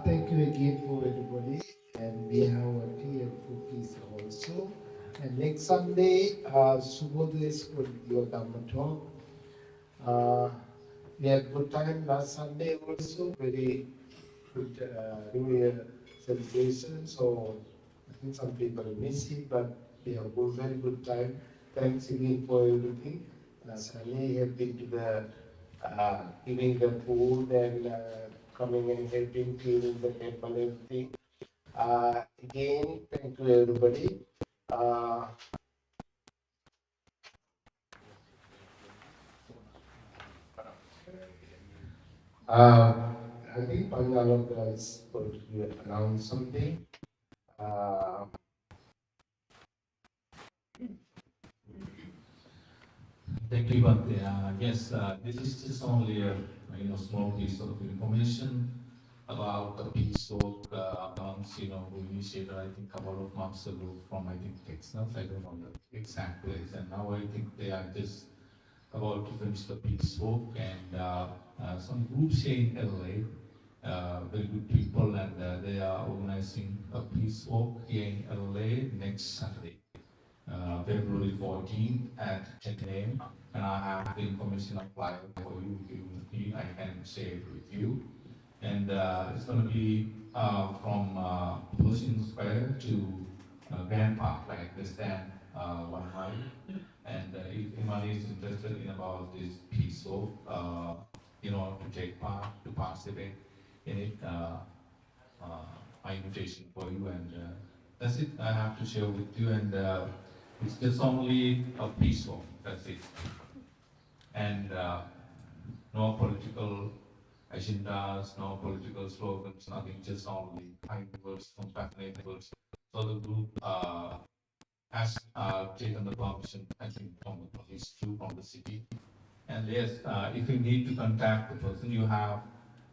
Thank you again for everybody, and we have a tea and cookies also. And next Sunday, Subodh is going to give a Dhamma talk. We had good time last Sunday also, very good New Year celebration. So I think some people miss it, but we have a very good time. Thanks again for everything. Last Sunday, helping to the giving the food and coming and helping cleaning the temple, everything. Again, thank you everybody. I think Panyaloka is going to announce something. Thank you, Bhante. Yes, this is just only a small piece of information about the peace walk months, we initiated, I think, a couple of months ago from, I think, Texas. I don't know the exact place. And now I think they are just about to finish the peace walk. And some groups here in LA, very good people, and they are organizing a peace walk here in LA next Saturday. February 14th at 10 a.m. And I have the information applied for you. If you need, I can share it with you. And it's going to be from Pershing Square to Grand Park, like less than 1 mile. And if anybody is interested in about this piece of, to take part, to participate in it, my invitation for you. And that's it I have to share with you. And it's just only a peaceful, that's it. And no political agendas, no political slogans, nothing, just only kind words, compassionate words. So the group has taken the permission, I think, from the police too, from the city. And yes, if you need to contact the person, you have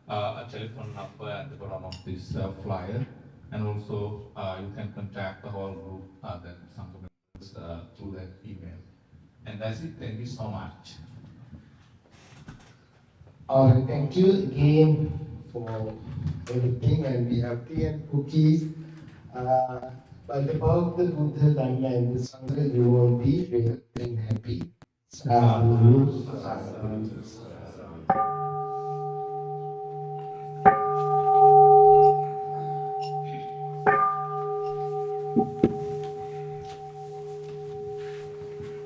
a telephone number at the bottom of this flyer, and also you can contact the whole group, then some members through that email. And that's it. Thank you so much. All right, thank you again for everything, and we have tea and cookies. But about the Buddha, Dhamma, and the Sangha, you will be very and happy. Sadhu, sadhu, sadhu.